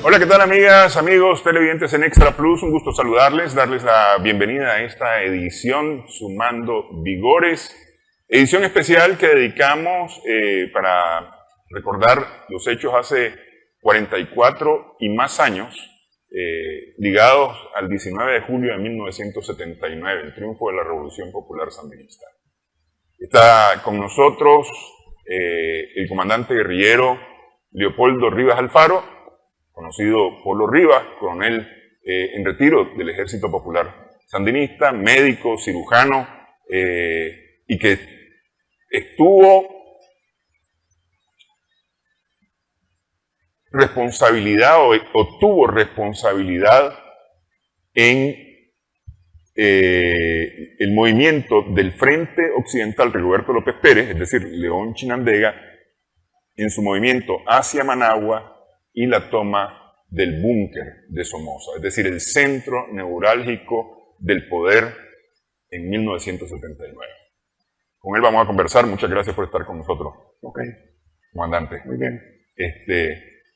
Hola, ¿qué tal amigas, amigos, televidentes en Extra Plus? Un gusto saludarles, darles la bienvenida a esta edición Sumando Vigores, edición especial que dedicamos para recordar los hechos hace 44 y más años, ligados al 19 de julio de 1979, el triunfo de la Revolución Popular Sandinista. Está con nosotros el comandante guerrillero Leopoldo Rivas Alfaro, conocido Polo Rivas, coronel en retiro del Ejército Popular Sandinista, médico, cirujano, y que estuvo responsabilidad o tuvo responsabilidad en el movimiento del Frente Occidental Rigoberto López Pérez, es decir, León Chinandega, en su movimiento hacia Managua y la toma del búnker de Somoza, es decir, el centro neurálgico del poder en 1979. Con él vamos a conversar. Muchas gracias por estar con nosotros. Ok. Comandante. Muy bien.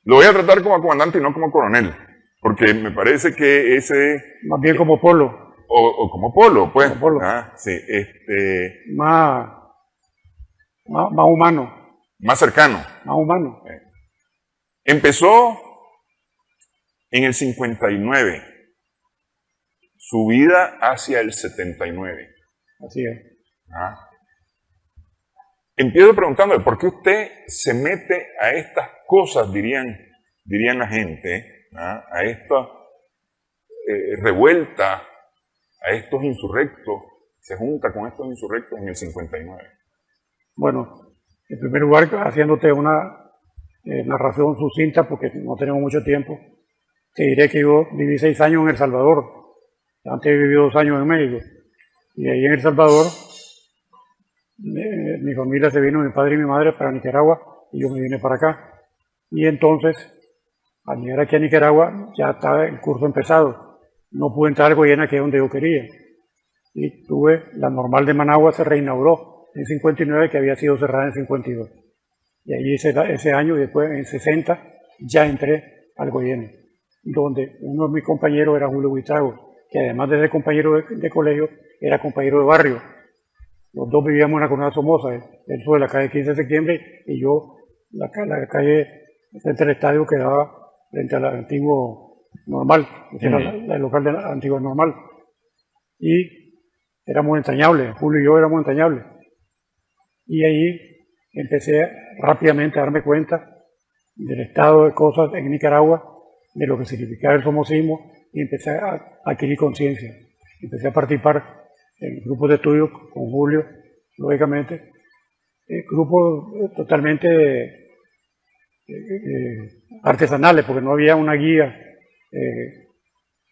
Lo voy a tratar como comandante y no como coronel, porque me parece que ese... Más bien como Polo. O como Polo, pues. Como Polo. Ah, sí, Más humano. Más cercano. Más humano. Empezó en el 59, su vida hacia el 79. Así es. Empiezo preguntándole, ¿por qué usted se mete a estas cosas, dirían la gente, a esta revuelta, a estos insurrectos, se junta con estos insurrectos en el 59? Bueno, en primer lugar, haciéndote una narración sucinta, porque no tenemos mucho tiempo, te diré que yo viví 6 años en El Salvador. Antes he vivido 2 años en México. Y ahí en El Salvador, mi familia se vino, mi padre y mi madre, para Nicaragua, y yo me vine para acá. Y entonces, al llegar aquí a Nicaragua, ya estaba el curso empezado. No pude entrar a Goiânia, que es donde yo quería. Y tuve la normal de Managua, se reinauguró en 59, que había sido cerrada en 52. Y ahí ese año, y después en 60, ya entré al Goiânia, donde uno de mis compañeros era Julio Huitrago, que además de ser compañero de colegio, era compañero de barrio. Los dos vivíamos en la comunidad Somoza, él sobre la calle 15 de septiembre y yo la calle frente al estadio que daba frente al antiguo Normal, que era el local del antiguo Normal. Y éramos entrañables, Julio y yo éramos entrañables. Y ahí empecé rápidamente a darme cuenta del estado de cosas en Nicaragua, de lo que significaba el somocismo, y empecé a adquirir conciencia. Empecé a participar en grupos de estudio con Julio, lógicamente, grupos totalmente artesanales, porque no había una guía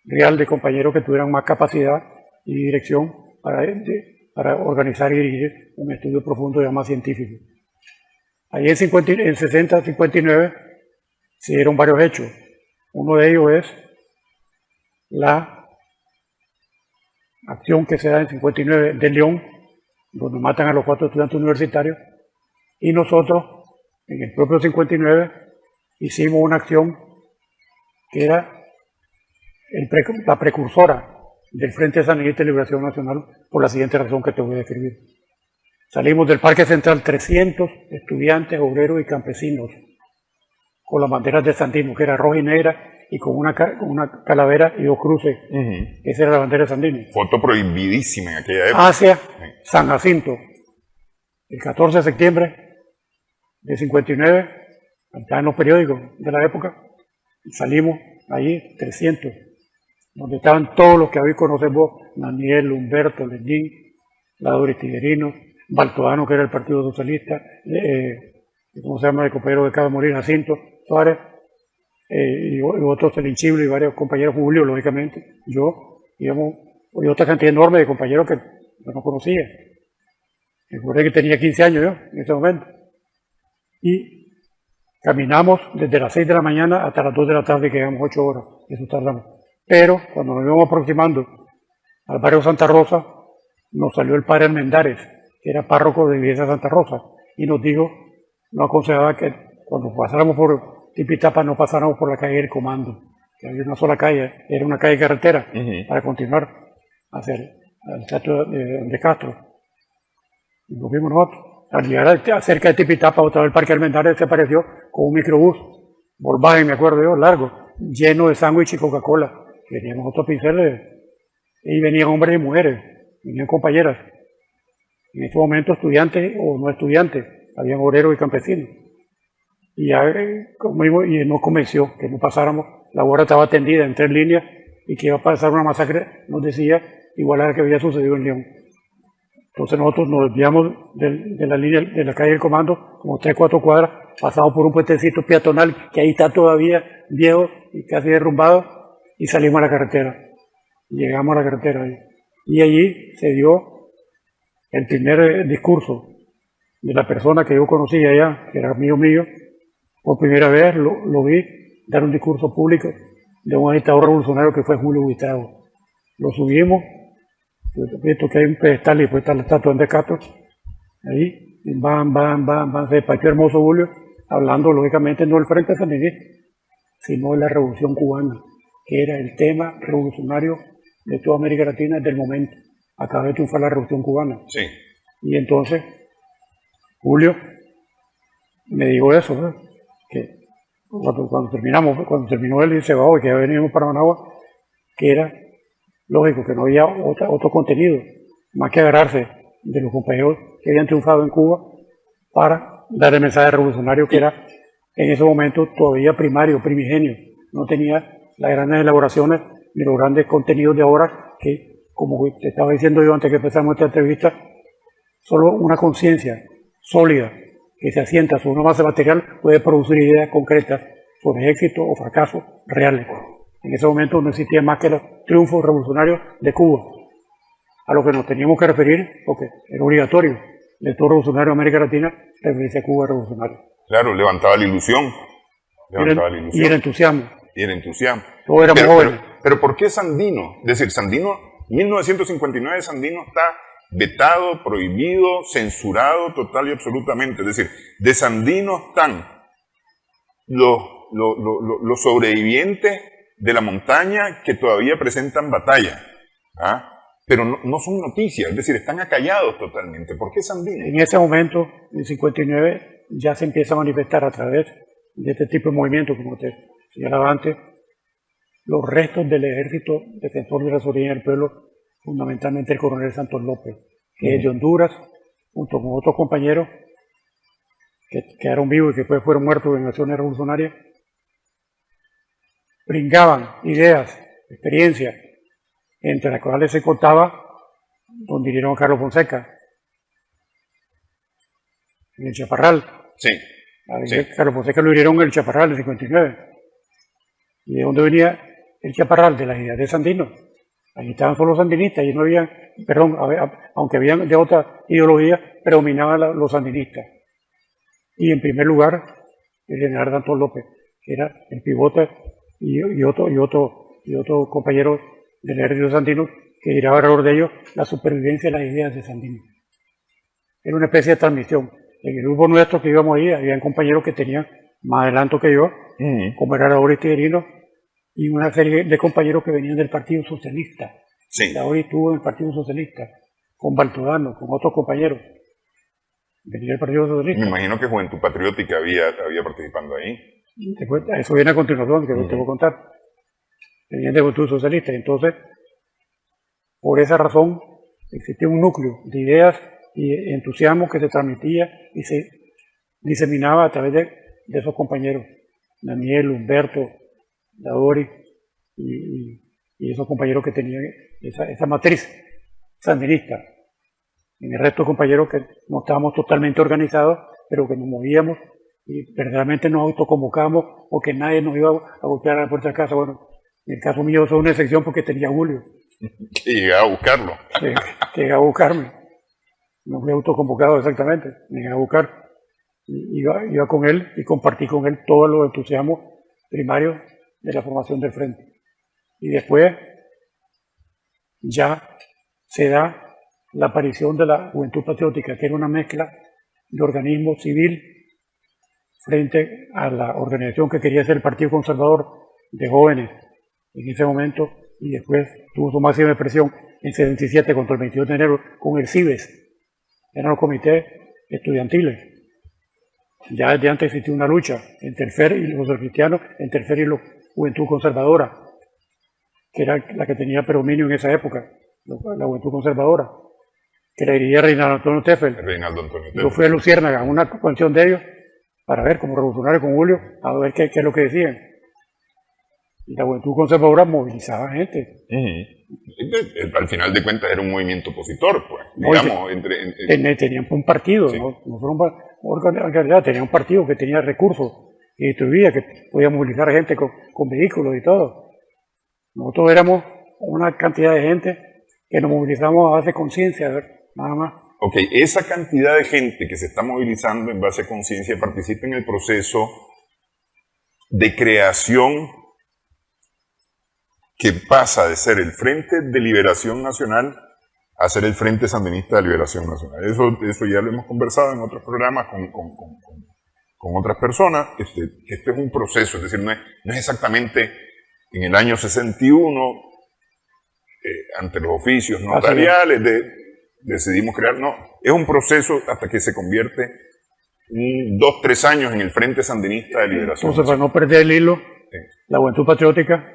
real de compañeros que tuvieran más capacidad y dirección para organizar y dirigir un estudio profundo y más científico. Ahí en 60, 59 se dieron varios hechos. Uno de ellos es la acción que se da en 59 de León, donde matan a los 4 estudiantes universitarios, y nosotros, en el propio 59, hicimos una acción que era la precursora del Frente Sandinista de Liberación Nacional, por la siguiente razón que te voy a describir. Salimos del Parque Central 300 estudiantes, obreros y campesinos, con las banderas del sandismo, que era roja y negra, y con una calavera y 2 cruces. Esa era la bandera sandina. Foto prohibidísima en aquella época. Hacia San Jacinto, el 14 de septiembre de 59, estaba en los periódicos de la época, y salimos ahí 300, donde estaban todos los que habéis conocido vos, Daniel, Humberto, Lenín, Doris Tiguerino, Baltoano, que era el Partido Socialista, ¿cómo se llama? El compañero que acaba de morir, Jacinto Suárez, y otros, el Inchible y varios compañeros, Julio, lógicamente, yo, digamos, y otra cantidad enorme de compañeros que no conocía. Recuerdo que tenía 15 años yo, en ese momento. Y caminamos desde las 6 de la mañana hasta las 2 de la tarde, que llegamos 8 horas, eso tardamos. Pero cuando nos íbamos aproximando al barrio Santa Rosa, nos salió el padre Almendares, que era párroco de la iglesia de Santa Rosa, y nos dijo, nos aconsejaba que cuando pasáramos por Tipitapa no pasáramos por la calle del Comando, que había una sola calle, era una calle carretera, para continuar hacia el teatro de Castro. Y nos vimos nosotros. Al llegar cerca de Tipitapa, otra vez el Parque Almendares se apareció con un microbús, Volkswagen, me acuerdo yo, largo, lleno de sándwich y Coca-Cola. Veníamos otros pinceles y venían hombres y mujeres, venían compañeras. En este momento estudiantes o no estudiantes, habían obreros y campesinos. Y ya y nos convenció que no pasáramos, la obra estaba tendida en 3 líneas y que iba a pasar una masacre, nos decía, igual a la que había sucedido en León. Entonces nosotros nos desviamos de la línea de la calle del Comando, como 3 o 4 cuadras, pasamos por un puentecito peatonal que ahí está todavía viejo y casi derrumbado, y salimos a la carretera. Llegamos a la carretera ahí. Y allí se dio el primer discurso de la persona que yo conocía allá, que era amigo mío. Por primera vez lo vi dar un discurso público de un agitador revolucionario que fue Julio Buitrago. Lo subimos, visto que hay un pedestal y después está la estatua de Castro, ahí, y se despachó hermoso Julio, hablando lógicamente no del Frente Sandinista, sino de la Revolución Cubana, que era el tema revolucionario de toda América Latina del momento. Acaba de triunfar la Revolución Cubana. Sí. Y entonces, Julio me dijo eso, ¿no? Que cuando terminó él y se va, que ya veníamos para Managua, que era lógico que no había otro contenido, más que agarrarse de los compañeros que habían triunfado en Cuba para dar el mensaje revolucionario que era en ese momento todavía primario, primigenio. No tenía las grandes elaboraciones ni los grandes contenidos de ahora que, como te estaba diciendo yo antes que empezamos esta entrevista, solo una conciencia sólida que se asienta sobre una base material puede producir ideas concretas sobre éxito o fracaso reales. En ese momento no existía más que los triunfos revolucionarios de Cuba, a lo que nos teníamos que referir, porque era obligatorio de todo revolucionario de América Latina referirse a Cuba revolucionario. Claro, levantaba la ilusión. Y el entusiasmo. Y el entusiasmo. Todos éramos jóvenes. Pero ¿por qué Sandino? Es decir, Sandino, 1959 Sandino está vetado, prohibido, censurado total y absolutamente. Es decir, de Sandino están los sobrevivientes de la montaña que todavía presentan batalla, pero no son noticias, es decir, están acallados totalmente. ¿Por qué Sandino? En ese momento, en 59, ya se empieza a manifestar a través de este tipo de movimientos, como te señalaba antes, los restos del ejército defensor de la soberanía del pueblo, fundamentalmente el coronel Santos López, que es de Honduras, junto con otros compañeros que quedaron vivos y que después fueron muertos en acciones revolucionarias, brincaban ideas, experiencias, entre las cuales se contaba don Dinerón Carlos Fonseca, en el Chaparral. Sí. Carlos Fonseca lo hirieron en el Chaparral en 59. ¿Y de dónde venía el Chaparral? De las ideas de Sandino. Allí estaban solo sandinistas y no habían, perdón, aunque habían de otra ideología, predominaban los sandinistas. Y en primer lugar, el general Santos López, que era el pivote y otro compañero del ejército sandino que giraba alrededor de ellos la supervivencia de las ideas de Sandino. Era una especie de transmisión. En el grupo nuestro que íbamos ahí, había compañeros que tenían más adelanto que yo, como era Lauri Tijerino, y una serie de compañeros que venían del Partido Socialista. Sí. Lauri estuvo en el Partido Socialista, con Baltodano, con otros compañeros. Venía del Partido Socialista. Me imagino que Juventud Patriótica había participando ahí. Después, eso viene a continuación, que te voy a contar. Venían de Juventud Socialista. Entonces, por esa razón, existía un núcleo de ideas y entusiasmo que se transmitía y se diseminaba a través de esos compañeros. Daniel, Humberto, Daori y esos compañeros que tenían esa matriz sandinista. En el resto de compañeros que no estábamos totalmente organizados, pero que nos movíamos y verdaderamente nos autoconvocamos porque nadie nos iba a golpear a la puerta de casa. Bueno, en el caso mío soy una excepción porque tenía Julio. Que llegaba a buscarlo. Que llegaba a buscarme. No fui autoconvocado exactamente, me llegaba a buscar. Iba con él y compartí con él todos los entusiasmos primarios de la formación del frente. Y después ya se da la aparición de la Juventud Patriótica, que era una mezcla de organismo civil, frente a la organización que quería ser el Partido Conservador de jóvenes en ese momento, y después tuvo su máxima expresión en 77 contra el 22 de enero con el CIBES, eran los comités estudiantiles. Ya desde antes existía una lucha entre el FER y los cristianos, entre el FER y la Juventud Conservadora, que era la que tenía predominio en esa época, la Juventud Conservadora, que la dirigía Reinaldo Antonio Teffel. Yo fui a Luciérnaga a una convención de ellos para ver, como revolucionario con Julio, a ver qué es lo que decían. Y la Juventud Conservadora movilizaba gente. Al final de cuentas era un movimiento opositor, pues. No, digamos, tenían un partido, sí. no fueron organizadas, tenían un partido que tenía recursos, que distribuía, que podía movilizar gente con vehículos y todo. Nosotros éramos una cantidad de gente que nos movilizamos a base de conciencia, nada más. Ok, esa cantidad de gente que se está movilizando en base a conciencia participa en el proceso de creación que pasa de ser el Frente de Liberación Nacional a ser el Frente Sandinista de Liberación Nacional. Eso ya lo hemos conversado en otros programas con otras personas, que este es un proceso, es decir, no es exactamente en el año 61, ante los oficios notariales, decidimos crear, no, es un proceso hasta que se convierte 2, 3 años en el Frente Sandinista de Liberación Nacional. Entonces, para no perder el hilo, la Juventud Patriótica,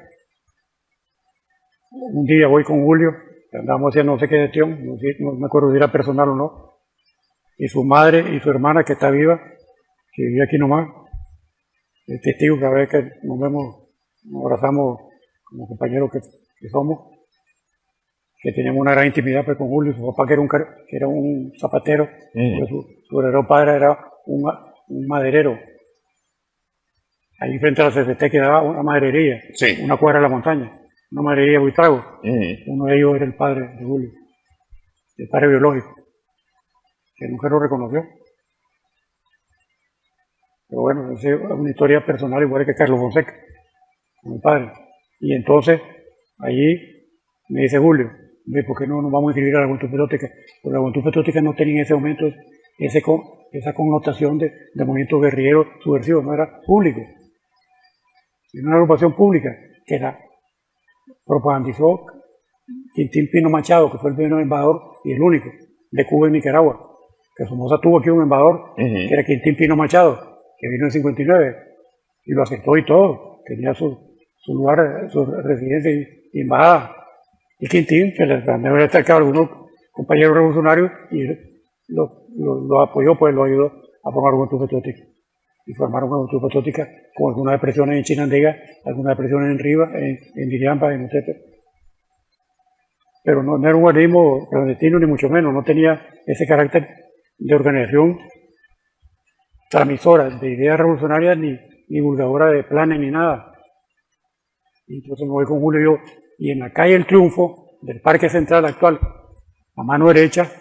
un día voy con Julio, andábamos haciendo no sé qué gestión, no me acuerdo si era personal o no, y su madre y su hermana, que está viva, que vive aquí nomás, el testigo, cada vez que nos vemos, nos abrazamos como compañeros que somos, que teníamos una gran intimidad pues, con Julio, su papá que era un zapatero, su verdadero padre era un maderero. Ahí frente a la CCT quedaba una maderería, una cuadra de la montaña. Una maderería de Buitrago. Uno de ellos era el padre de Julio, el padre biológico, que nunca lo reconoció. Pero bueno, esa es una historia personal igual que Carlos Fonseca, mi padre. Y entonces, allí me dice Julio, ¿por qué no nos vamos a inscribir a la Juventud Patriótica? Porque la Juventud Patriótica no tenía en ese momento esa connotación de movimiento guerrillero subversivo, no era público. Era una agrupación pública que era propagandizó Quintín Pino Machado, que fue el primer embajador y el único de Cuba y Nicaragua, que Somoza tuvo aquí un embajador, que era Quintín Pino Machado, que vino en 59, y lo aceptó y todo, tenía su lugar, su residencia y embajada. Y Quintín, que le había acercado a algunos compañeros revolucionarios, y lo apoyó, pues lo ayudó a formar una Juventud Patriótica. Y formaron una Juventud Patriótica con algunas expresiones en Chinandega, algunas expresiones en Rivas, en Diriamba, en Utepe. Pero no era un organismo clandestino, ni mucho menos, no tenía ese carácter de organización transmisora de ideas revolucionarias, ni divulgadora de planes, ni nada. Y entonces me voy con Julio y yo, y en la calle El Triunfo, del Parque Central actual, a mano derecha,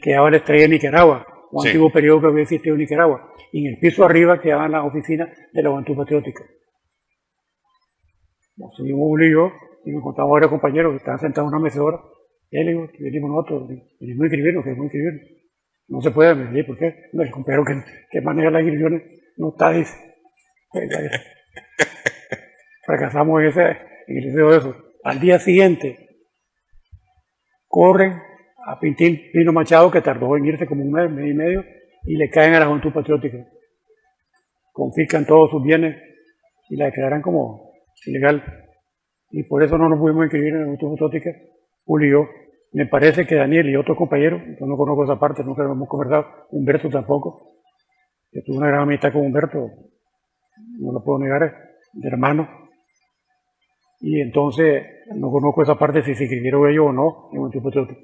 quedaba la Estrella de Nicaragua, un antiguo periodo que había existido en Nicaragua. Y en el piso arriba quedaban las oficinas de la Juventud Patriótica. Nos subimos Julio y yo, y nos encontramos varios compañeros que estaban sentados en una mecedora. Y él dijo, venimos nosotros, venimos a inscribirnos, queremos inscribirnos. No se puede, me dije, ¿por qué? No, el compañero que maneja las inscripciones no está, dice. Fracasamos en el deseo de eso. Al día siguiente, corren a Quintín Pino Machado, que tardó en irse como un mes y medio, y le caen a la Juventud Patriótica. Confiscan todos sus bienes y la declaran como ilegal. Y por eso no nos pudimos inscribir en la Juventud Patriótica, Julio y yo. Me parece que Daniel y otros compañeros, yo no conozco esa parte, nunca lo hemos conversado, Humberto tampoco, que tuve una gran amistad con Humberto, no lo puedo negar, de hermano. Y entonces no conozco esa parte si se inscribieron ellos o no en Juventud Patriótica.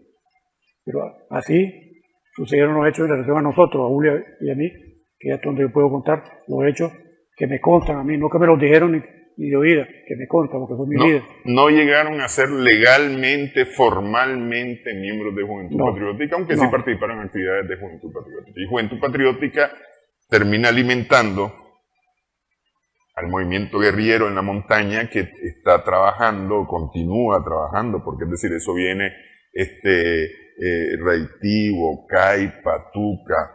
Pero así sucedieron los hechos en relación a nosotros, a Julio y a mí, que es donde yo puedo contar los hechos que me constan a mí, no que me los dijeron ni de oída, que me constan, porque fue mi vida. No llegaron a ser legalmente, formalmente miembros de Juventud Patriótica, aunque sí participaron en actividades de Juventud Patriótica. Y Juventud Patriótica termina alimentando al movimiento guerrillero en la montaña, que está trabajando, continúa trabajando, porque es decir, eso viene Reitivo, Caipa, Tuca,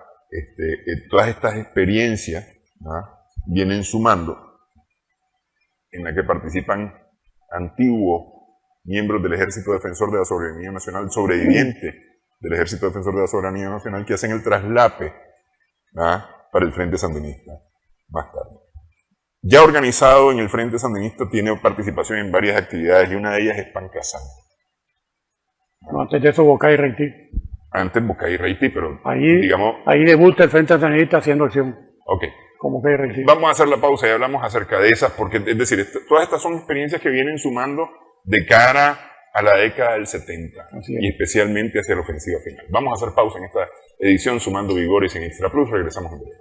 todas estas experiencias, ¿no? vienen sumando, en la que participan antiguos miembros del Ejército Defensor de la Soberanía Nacional, sobrevivientes del Ejército Defensor de la Soberanía Nacional, que hacen el traslape para el Frente Sandinista más tarde. Ya organizado en el Frente Sandinista, tiene participación en varias actividades y una de ellas es Pancasán. No, antes de eso, Bocay y Reití. Antes Bocay y Reití, pero ahí, digamos... Ahí debuta el Frente Sandinista haciendo acción. Ok. Como Bocay y Reití. Vamos a hacer la pausa y hablamos acerca de esas, porque es decir, todas estas son experiencias que vienen sumando de cara a la década del 70 y especialmente hacia la ofensiva final. Vamos a hacer pausa en esta edición Sumando Vigores en Extra Plus. Regresamos en breve.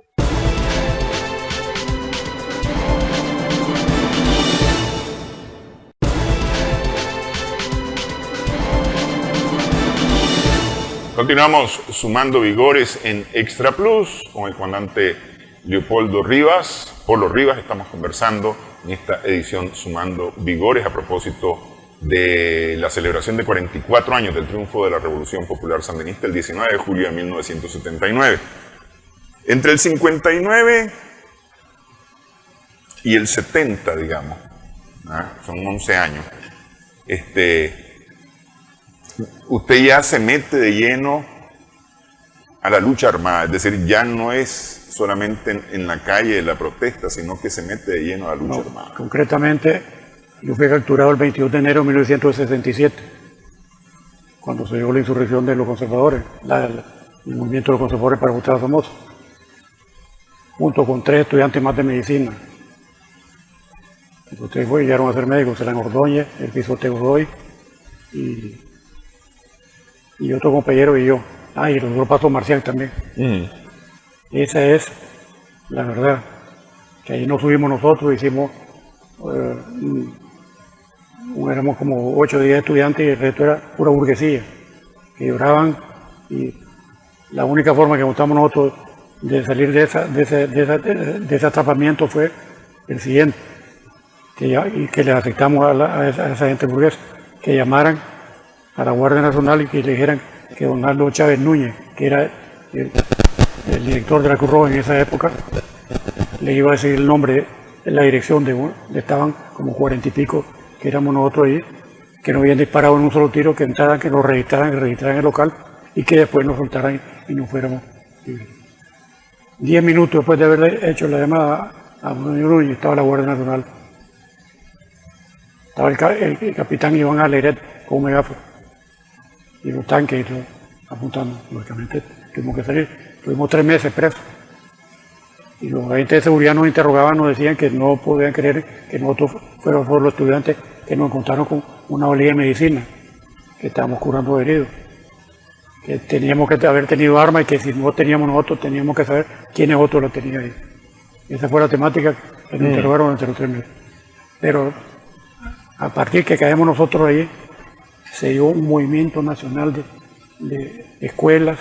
Continuamos Sumando Vigores en Extra Plus con el comandante Leopoldo Rivas. Polo Rivas, estamos conversando en esta edición Sumando Vigores a propósito de la celebración de 44 años del triunfo de la Revolución Popular Sandinista el 19 de julio de 1979. Entre el 59 y el 70, digamos, son 11 años, usted ya se mete de lleno a la lucha armada, es decir, ya no es solamente en la calle de la protesta, sino que se mete de lleno a la lucha armada. Concretamente, yo fui capturado el 22 de enero de 1967, cuando se dio la insurrección de los conservadores, el movimiento de los conservadores para votar a Somoza, junto con 3 estudiantes más de medicina. Ustedes llegaron a ser médicos, Serán Ordóñez, el Pisote Godoy y otro compañero y yo. Y el doctor Paso Marcial también. Esa es la verdad, que ahí nos subimos nosotros, hicimos, éramos como 8 o 10 estudiantes y el resto era pura burguesía, que lloraban, y la única forma que encontramos nosotros de salir de ese atrapamiento fue el siguiente, que les aceptamos a esa gente burguesa, que llamaran a la Guardia Nacional y que le dijeran que don Aldo Chávez Núñez, que era el director de la Cruz Roja en esa época, le iba a decir el nombre, la dirección de estaban como 40 y pico, que éramos nosotros ahí, que nos habían disparado en un solo tiro, que entraran, que nos registraran el local y que después nos soltaran y nos fuéramos libres. 10 minutos después de haber hecho la llamada a Núñez, estaba la Guardia Nacional. Estaba el capitán Iván Aleret con un megáfono y los tanques y todo, apuntando. Lógicamente tuvimos que salir. Tuvimos 3 meses presos. Y los agentes de seguridad nos interrogaban, nos decían que no podían creer que nosotros fuéramos los estudiantes que nos encontraron con una valija de medicina, que estábamos curando heridos, que teníamos que haber tenido armas y que si no teníamos nosotros, teníamos que saber quiénes otros lo tenían ahí. Esa fue la temática que nos interrogaron entre los 3 meses. Pero a partir que caemos nosotros ahí, se dio un movimiento nacional de escuelas,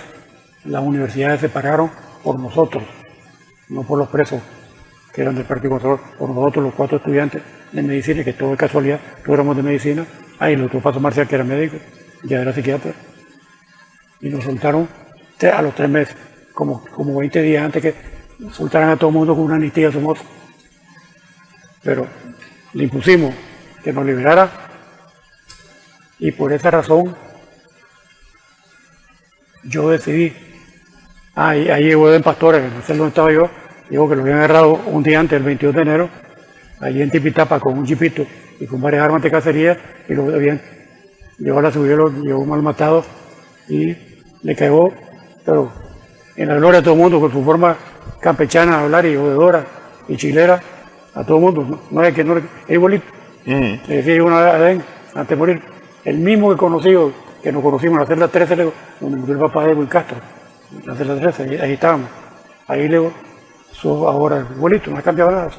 las universidades se pararon por nosotros, no por los presos que eran del Partido Conservador, por nosotros los 4 estudiantes de medicina, que todo de casualidad, todos éramos de medicina, el otro Paso Marcial que era médico, ya era psiquiatra, y nos soltaron a los 3 meses, como 20 días antes que soltaran a todo el mundo con una amnistía Somoza. Pero le impusimos que nos liberara, y por esa razón yo decidí, ahí llegó Eden Pastores, en el celda donde estaba yo, llegó que lo habían agarrado un día antes, el 22 de enero, allí en Tipitapa con un jipito y con varias armas de cacería, y lo habían llevado a la seguridad, lo llevó mal matado y le cagó, pero en la gloria de todo el mundo, con su forma campechana de hablar y jodedora y chilera, a todo el mundo, no es igualito. Le decía yo una vez a Eden, antes de morir, el mismo que conocido, que nos conocimos en la celda 13, donde murió el papá de Edwin Castro, en la celda 13, ahí estábamos. Ahí le digo, sos ahora igualito, no ha cambiado nada,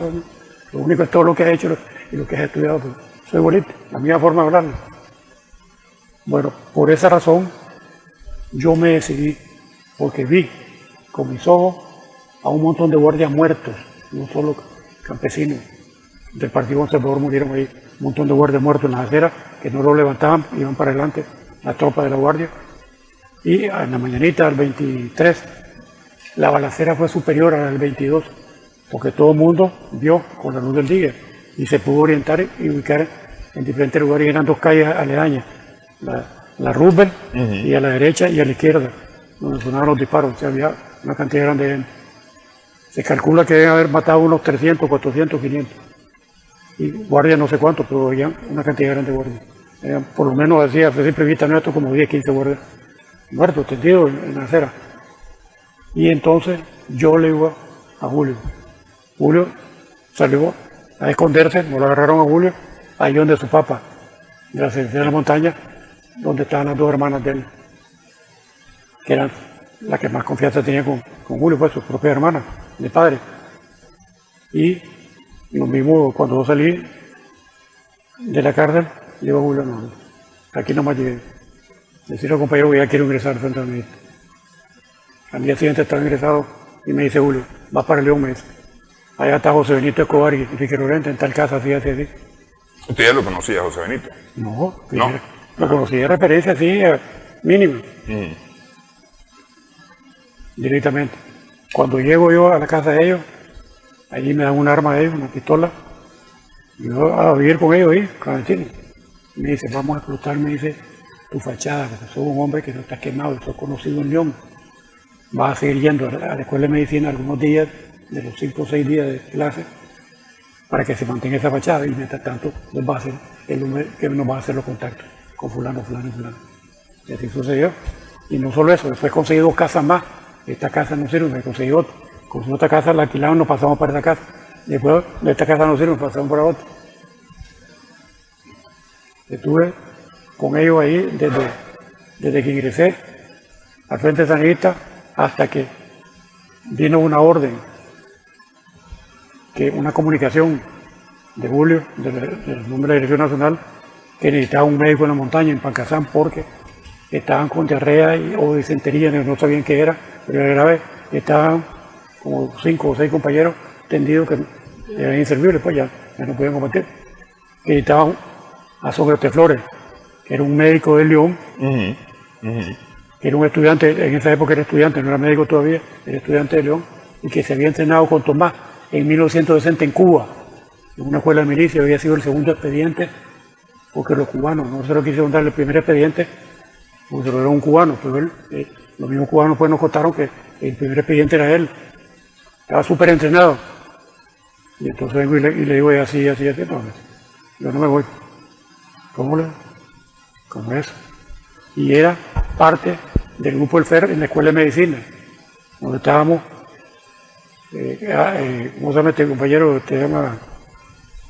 lo único es todo lo que has hecho y lo que has estudiado, pues, soy igualito, la misma forma de hablar. Bueno, por esa razón, yo me decidí, porque vi con mis ojos a un montón de guardias muertos, no solo campesinos del Partido Conservador murieron ahí, un montón de guardias muertos en las aceras, que no lo levantaban, iban para adelante la tropa de la guardia. Y en la mañanita del 23, la balacera fue superior al 22, porque todo el mundo vio con la luz del día y se pudo orientar y ubicar en diferentes lugares. Eran dos calles aledañas, la Roosevelt y a la derecha y a la izquierda, donde sonaban los disparos. O sea, había una cantidad grande de gente. Se calcula que deben haber matado unos 300, 400, 500. Y guardias no sé cuántos, pero había una cantidad grande de guardias. Por lo menos decía, siempre vista nuestro como 10, 15 guardias muertos, tendidos en la acera. Y entonces yo le digo a Julio. Julio salió a esconderse, no lo agarraron a Julio, ahí donde su papá, de la sección de la montaña, donde estaban las dos hermanas de él, que eran las que más confianza tenía con Julio, pues sus propias hermanas, de padre. Y lo mismo cuando yo salí de la cárcel, le digo a Julio, no, aquí nomás llegué. Decirle al compañero que ya quiero ingresar al frente de mí. Al día siguiente estaba ingresado y me dice Julio, vas para León, me dice. Allá está José Benito Escobar y Enrique Lorente, en tal casa, así, así, así. ¿Usted ya lo conocía, José Benito? No, lo conocí de referencia así, mínima. Directamente. Cuando llego yo a la casa de ellos, allí me dan un arma de ellos, una pistola. Yo a vivir con ellos ahí, clandestino. Me dice, vamos a explotar, me dice, tu fachada, porque sos un hombre que no está quemado, y sos conocido en León. Vas a seguir yendo a la escuela de medicina algunos días, de los 5 o 6 días de clase, para que se mantenga esa fachada, y mientras tanto va a ser el hombre que nos va a hacer los contactos con fulano, fulano, fulano. Y así sucedió. Y no solo eso, después conseguí 2 casas más. Esta casa no sirve, me conseguí otra. Conseguí otra casa, la alquilamos, nos pasamos para esa casa. Después de esta casa no sirve, nos pasamos para otra. Estuve con ellos ahí desde que ingresé al Frente Sandinista hasta que vino una orden, una comunicación de Julio, del nombre de la Dirección Nacional, que necesitaba un médico en la montaña, en Pancasán, porque estaban con diarrea o disentería, no sabían qué era, pero era grave. Estaban como 5 o 6 compañeros tendidos que eran inservibles, pues ya no podían combatir. Que necesitaban a Sócrates Flores, que era un médico de León, que era un estudiante, en esa época era estudiante, no era médico todavía, era estudiante de León, y que se había entrenado con Tomás en 1960 en Cuba, en una escuela de milicia. Había sido el segundo expediente, porque los cubanos no se lo quisieron dar el primer expediente, porque se lo era un cubano, pero los mismos cubanos pues nos contaron que el primer expediente era él. Estaba súper entrenado. Y entonces vengo y le digo así, así, así, no, yo no me voy. ¿Cómo eso? Y era parte del grupo del FER en la escuela de medicina, donde estábamos, ¿cómo se llama este compañero? Se llama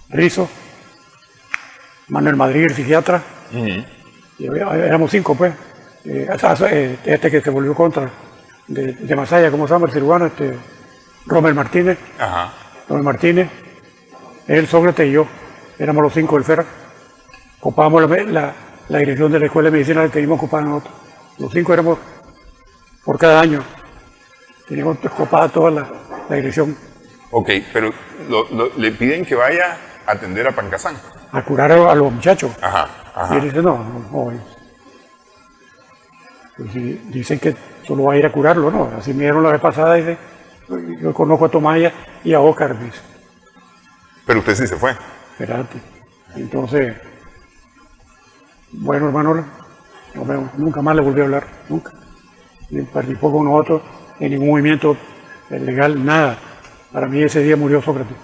Rizo, Manuel Madrid, el psiquiatra, y éramos 5 pues, este que se volvió contra, de Masaya, ¿cómo se llama? El cirujano, Rommel Martínez, Rommel Martínez, él, Sócrates y yo, éramos los 5 del FER. Ocupábamos la dirección de la escuela de medicina que íbamos a ocupar nosotros. Los 5 éramos por cada año. Teníamos ocupada toda la dirección. Ok, pero le piden que vaya a atender a Pancasán. A curar a los muchachos. Ajá. Y él dice, no voy. Pues si dicen que solo va a ir a curarlo, ¿no? Así me dieron la vez pasada, dice, yo conozco a Tomaya y a Óscar, dice. Pero usted sí se fue. Espérate. Entonces, bueno, hermano, nos vemos. Nunca más le volví a hablar, nunca. Ni participó con nosotros en ningún movimiento legal, nada. Para mí ese día murió Sócrates,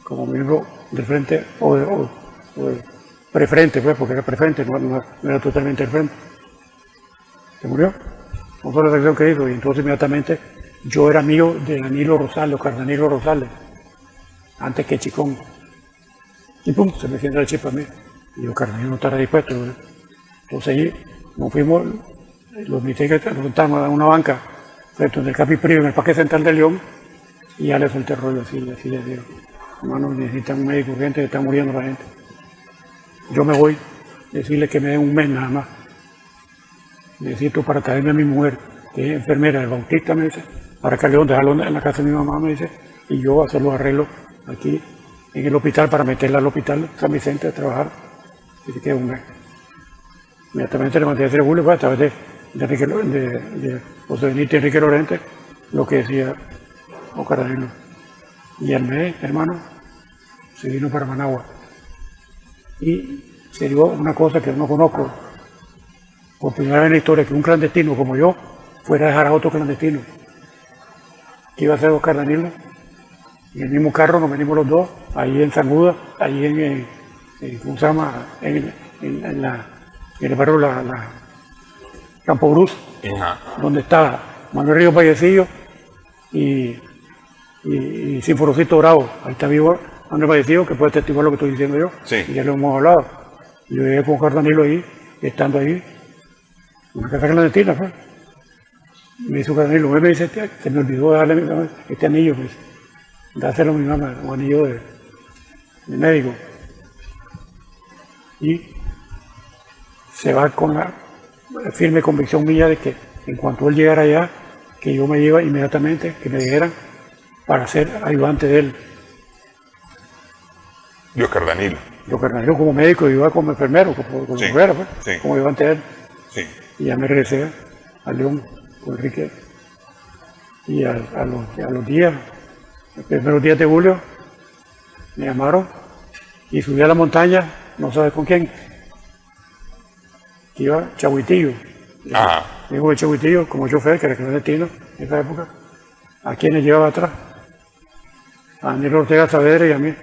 como miembro del frente o de prefrente, pues, porque era prefrente, no era totalmente el frente. Se murió, con toda la sección que hizo, y entonces inmediatamente yo era amigo de Danilo Rosales, Oscar Danilo Rosales, antes que Chicón. Y pum, se me sienta el chip a mí. Y Oscar Danilo no estaba dispuesto, ¿verdad? Entonces allí nos fuimos, los militares nos sentamos en una banca frente al Capi Privo, en el Parque Central de León, y ya le solté el rollo así les digo, hermano, necesitan un médico urgente, está muriendo la gente. Yo me voy, decirle que me den un mes nada más. Necesito para traerme a mi mujer, que es enfermera del Bautista, me dice, para que León, dejarlo en la casa de mi mamá, me dice, y yo hacer los arreglos aquí en el hospital para meterla al hospital San Vicente a trabajar, y se queda un mes. Inmediatamente le mandé a decir a Julio, pues, a través de José Benito y Enrique Lorente, lo que decía Oscar Danilo. Y al mes, hermano, se vino para Managua. Y se dio una cosa que no conozco, por primera vez en la historia, que un clandestino como yo fuera a dejar a otro clandestino, que iba a ser Oscar Danilo. En el mismo carro nos venimos los dos, ahí en San Judas, ahí ¿cómo se llama? En el barrio Campo Cruz, donde está Manuel Río Vallecillo y Sinforosito Bravo. Ahí está vivo Manuel Vallecillo, que puede testiguar lo que estoy diciendo yo, sí. Y ya lo hemos hablado. Yo llegué con Oscar Danilo ahí, estando ahí, en una casa clandestina, pues. Me dice Oscar Danilo, me dice, se me olvidó darle a mi mamá este anillo, me dice. Dáselo a mi mamá, un anillo de médico. Y se va con la firme convicción mía de que en cuanto él llegara allá, que yo me iba inmediatamente, que me dijeran para ser ayudante de él. Y Oscar Danilo. Y Oscar Danilo como médico, yo iba como enfermero, como enfermera, pues, sí. Como ayudante de él. Sí. Y ya me regresé a León con Enrique. Y a los días, los primeros días de julio, me llamaron y subí a la montaña, no sabes con quién, que iba Chahuitillo. Me dijo el Chahuitillo como chofer, que era clandestino en esa época, a quienes llevaba atrás, a Daniel Ortega Saavedra y a mí.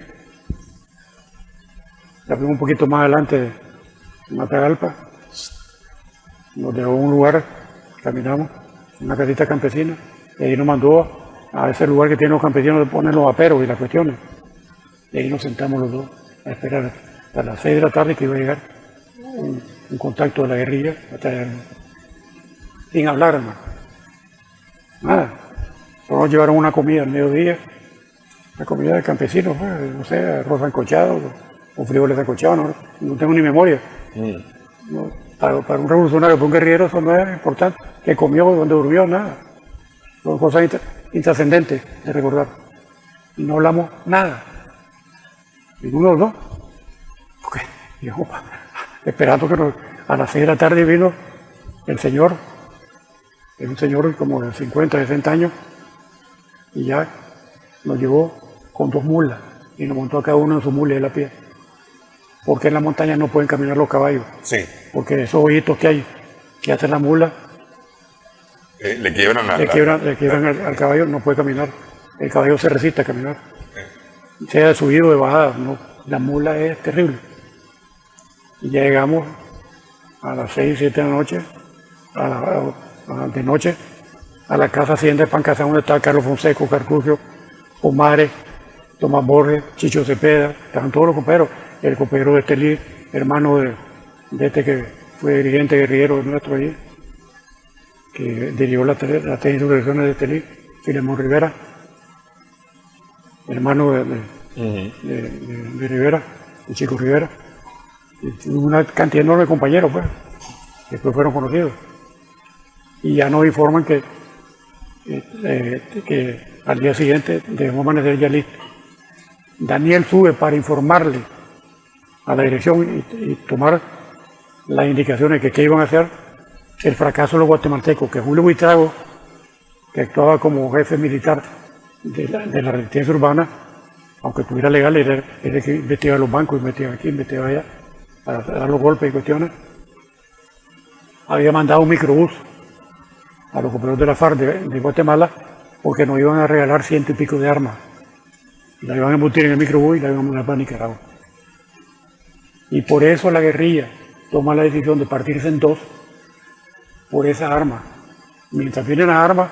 Ya fuimos un poquito más adelante en Matagalpa, nos dejó un lugar, caminamos, una casita campesina, y ahí nos mandó a ese lugar que tienen los campesinos de poner los aperos y las cuestiones. Y ahí nos sentamos los dos a esperar hasta las 6 de la tarde que iba a llegar un contacto de la guerrilla hasta allá, sin hablar, hermano. Nada. Solo nos llevaron una comida al mediodía, una comida de campesinos, pues, no sé, arroz sancochado o frijoles sancochados, no tengo ni memoria. No, para un revolucionario, para un guerrillero, eso no es importante. Que comió, donde durmió, nada. Son cosas intrascendentes de recordar. Y no hablamos nada. Ninguno de los dos. Porque, digamos, esperando que a las 6 de la tarde vino el señor, es un señor como de 50, 60 años, y ya nos llevó con 2 mulas y nos montó a cada uno en su mula y él a pie. Porque en la montaña no pueden caminar los caballos. Sí. Porque esos hoyitos que hay, que hacen la mula, le quiebran al caballo, no puede caminar. El caballo se resiste a caminar. Sea de subido o de bajada, no. La mula es terrible. Y ya llegamos a las 6, 7 de la noche, de noche, a la casa hacienda de Pancasán, donde estaba Carlos Fonseca, Cartucio, Omares, Tomás Borges, Chicho Cepeda, estaban todos los compañeros. El compañero de Estelí, hermano de este que fue dirigente guerrillero nuestro allí, que dirigió las 3 insurrecciones de Estelí, Filemón Rivera, hermano de Rivera, de Chico Rivera, y una cantidad enorme de compañeros, pues, que después fueron conocidos. Y ya nos informan que al día siguiente debemos amanecer ya listo. Daniel sube para informarle a la dirección y tomar las indicaciones que iban a hacer el fracaso de los guatemaltecos, que Julio Buitrago, que actuaba como jefe militar de la resistencia urbana, aunque tuviera legal, era el que investigaba los bancos, investigaba aquí, investigaba allá, para dar los golpes y cuestiones, había mandado un microbús a los compañeros de la FARC de Guatemala, porque nos iban a regalar 100 y pico de armas. Y la iban a embutir en el microbús y la iban a mandar para Nicaragua. Y por eso la guerrilla toma la decisión de partirse en 2 por esas armas. Mientras vienen las armas,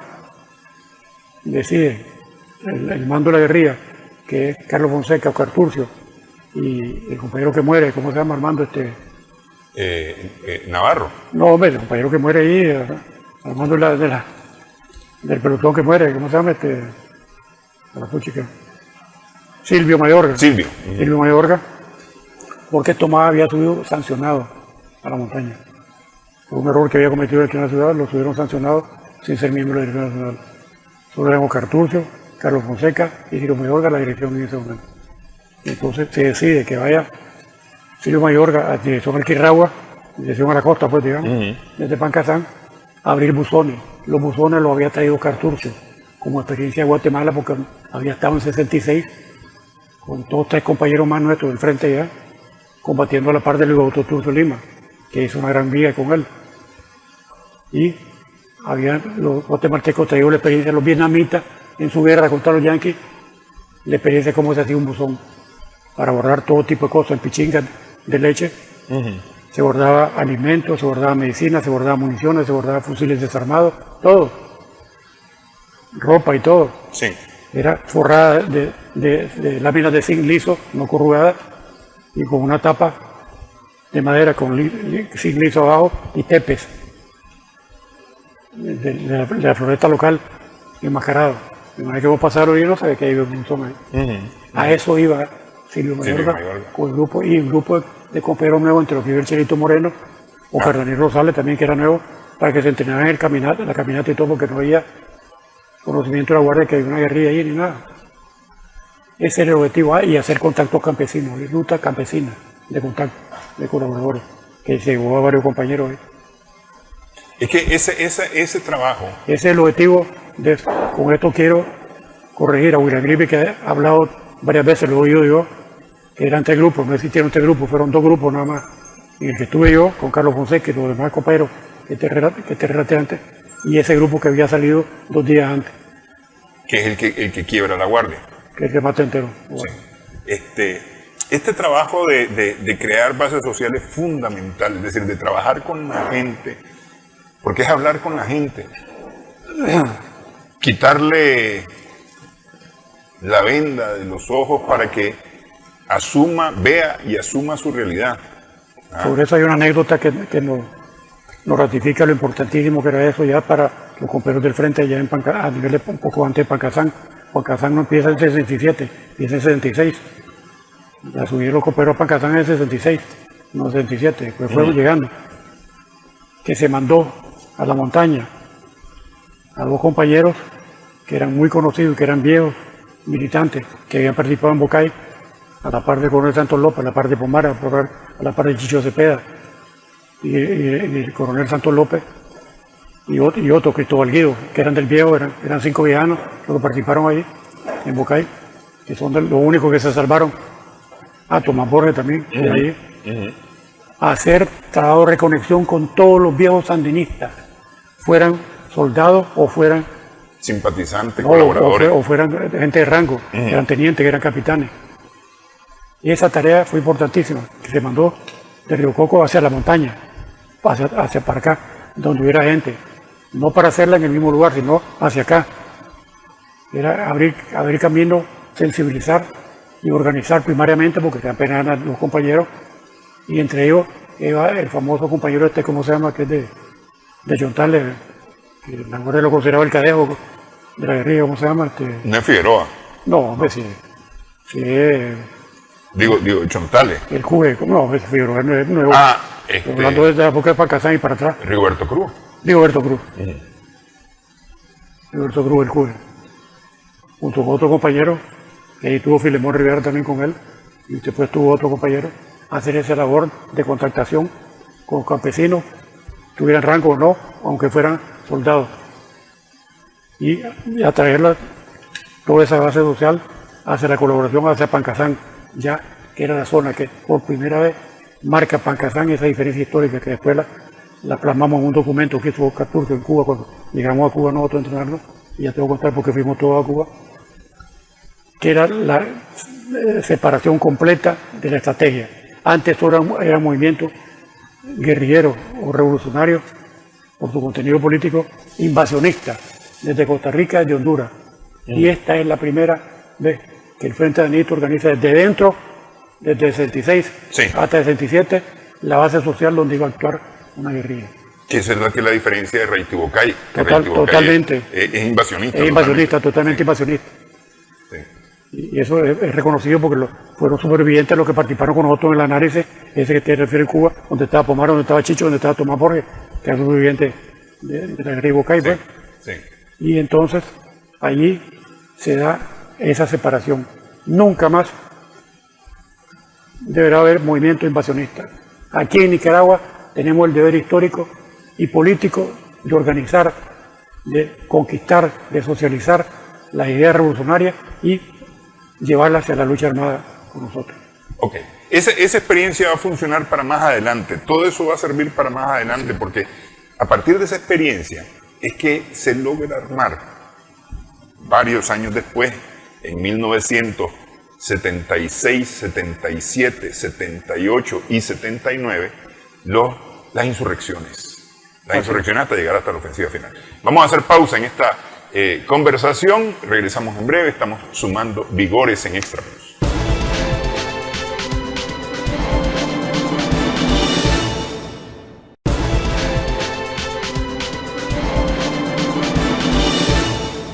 decide el mando de la guerrilla, que es Carlos Fonseca o Carturcio, y el compañero que muere, ¿cómo se llama Armando? Navarro. No, hombre, el compañero que muere ahí, Armando del pelotón que muere, ¿cómo se llama? La puchica. Silvio Mayorga. Silvio Mayorga, porque Tomás había subido sancionado a la montaña. Por un error que había cometido aquí en la ciudad, lo subieron sancionado sin ser miembro de la Dirección Nacional. Solo éramos Carturcio, Carlos Fonseca y Silvio Mayorga la dirección en ese momento. Entonces se decide que vaya Silvio Mayorga a dirección al Quirragua, dirección a la costa, pues digamos, desde Pancasán, a abrir buzones. Los buzones los había traído Carturcio como experiencia de Guatemala, porque había estado en 66 con 2 o 3 compañeros más nuestros del frente ya, combatiendo a la par del Luis Autoturso Lima, que hizo una gran vía con él. Y los guatemaltecos traían la experiencia de los vietnamitas en su guerra contra los yanquis, la experiencia de cómo se hacía un buzón para guardar todo tipo de cosas, en pichingas de leche. Se guardaba alimentos, se guardaba medicina, se guardaba municiones, se guardaba fusiles desarmados, todo. Ropa y todo. Sí. Era forrada de láminas de zinc liso, no corrugadas, y con una tapa de madera con zinc liso abajo y tepes de la floresta local enmascarado. De manera que vos pasaron y no sabés que hay un buzón ahí. A eso iba Silvio Mayorga con el grupo, y un grupo de compañeros nuevos, entre los que iba el Chelito Moreno, o Ferdinand Rosales también, que era nuevo, para que se entrenaran en la caminata y todo, porque no había conocimiento de la guardia que había una guerrilla ahí ni nada. Ese era el objetivo, y hacer contactos campesinos, ruta campesina de contacto, de colaboradores, que se llevó a varios compañeros ahí. Es que ese trabajo... Ese es el objetivo. Con esto quiero corregir a William Gripe, que ha hablado varias veces, lo he oído yo, que eran 3 grupos, no existieron 3 grupos, fueron 2 grupos nada más. En el que estuve yo, con Carlos Fonseca y los demás compañeros que te relaté antes, y ese grupo que había salido 2 días antes. Que es el que quiebra la guardia. Que es el que mata entero. Sí. Este trabajo de crear bases sociales es fundamental, es decir, de trabajar con la gente, porque es hablar con la gente. Quitarle la venda de los ojos para que vea y asuma su realidad. Sobre eso hay una anécdota que nos ratifica lo importantísimo que era eso ya para los compañeros del frente allá a nivel de un poco antes de Pancasán. Pancasán no empieza en 67, empieza en 66. Ya subieron los compañeros a Pancasán en 66, no en 67, después fueron llegando. Que se mandó a la montaña a 2 compañeros que eran muy conocidos, que eran viejos militantes, que habían participado en Bocay, a la par de Coronel Santos López, a la par de Pomara, a la par de Chicho Cepeda, y el Coronel Santos López, y otro, Cristóbal Guido, que eran del viejo, eran 5 villanos los que participaron ahí, en Bocay, que son los únicos que se salvaron. Tomás Borges también, de ahí. A hacer trabajo de reconexión con todos los viejos sandinistas, fueran soldados o fueran simpatizantes, colaboradores. O fueran gente de rango, que eran tenientes, que eran capitanes. Y esa tarea fue importantísima, que se mandó de Río Coco hacia la montaña, hacia para acá, donde hubiera gente. No para hacerla en el mismo lugar, sino hacia acá. Era abrir camino, sensibilizar y organizar primariamente, porque apenas eran los compañeros, y entre ellos iba el famoso compañero ¿cómo se llama? Que es de Chontales, que la guardia lo consideraba el cadejo de la guerrilla, ¿cómo se llama? No es Figueroa. No, hombre, sí. Digo, Chontales. El juez, no, es Figueroa, no es nuevo. Hablando desde la época de Pancasán y para atrás. Rigoberto Cruz. Rigoberto Cruz. Rigoberto Cruz, el juez. Junto con otro compañero, que ahí tuvo Filemón Rivera también con él, y después tuvo otro compañero, hacer esa labor de contactación con campesinos, tuvieran rango o no, aunque fueran soldados. Y a traerla toda esa base social hacia la colaboración hacia Pancasán, ya que era la zona que por primera vez marca Pancasán esa diferencia histórica que después la plasmamos en un documento que hizo Oscar Turco en Cuba cuando llegamos a Cuba nosotros a entrenarnos, y ya te voy a contar porque fuimos todos a Cuba, que era la separación completa de la estrategia. Antes era un movimiento guerrillero o revolucionario por su contenido político invasionista desde Costa Rica y de Honduras. Y esta es la primera vez que el Frente Sandinista organiza desde dentro, desde el 66 hasta el 67, la base social donde iba a actuar una guerrilla. Que es verdad que la diferencia de Reitibocay. Totalmente. Es invasionista. Es invasionista, totalmente invasionista. Sí. Y eso es reconocido porque fueron supervivientes los que participaron con nosotros en el análisis, ese que te refiere en Cuba, donde estaba Pomar, donde estaba Chicho, donde estaba Tomás Borges, que era superviviente de la guerrilla Bocay. Sí. Y entonces allí se da esa separación. Nunca más deberá haber movimiento invasionista. Aquí en Nicaragua tenemos el deber histórico y político de organizar, de conquistar, de socializar las ideas revolucionarias y llevarlas hacia la lucha armada con nosotros. Ok. Esa experiencia va a funcionar para más adelante. Todo eso va a servir para más adelante, porque a partir de esa experiencia es que se logra armar varios años después, en 1976, 77, 78 y 79, las insurrecciones. Las insurrecciones hasta llegar hasta la ofensiva final. Vamos a hacer pausa en esta conversación. Regresamos en breve. Estamos sumando vigores en Extra Plus.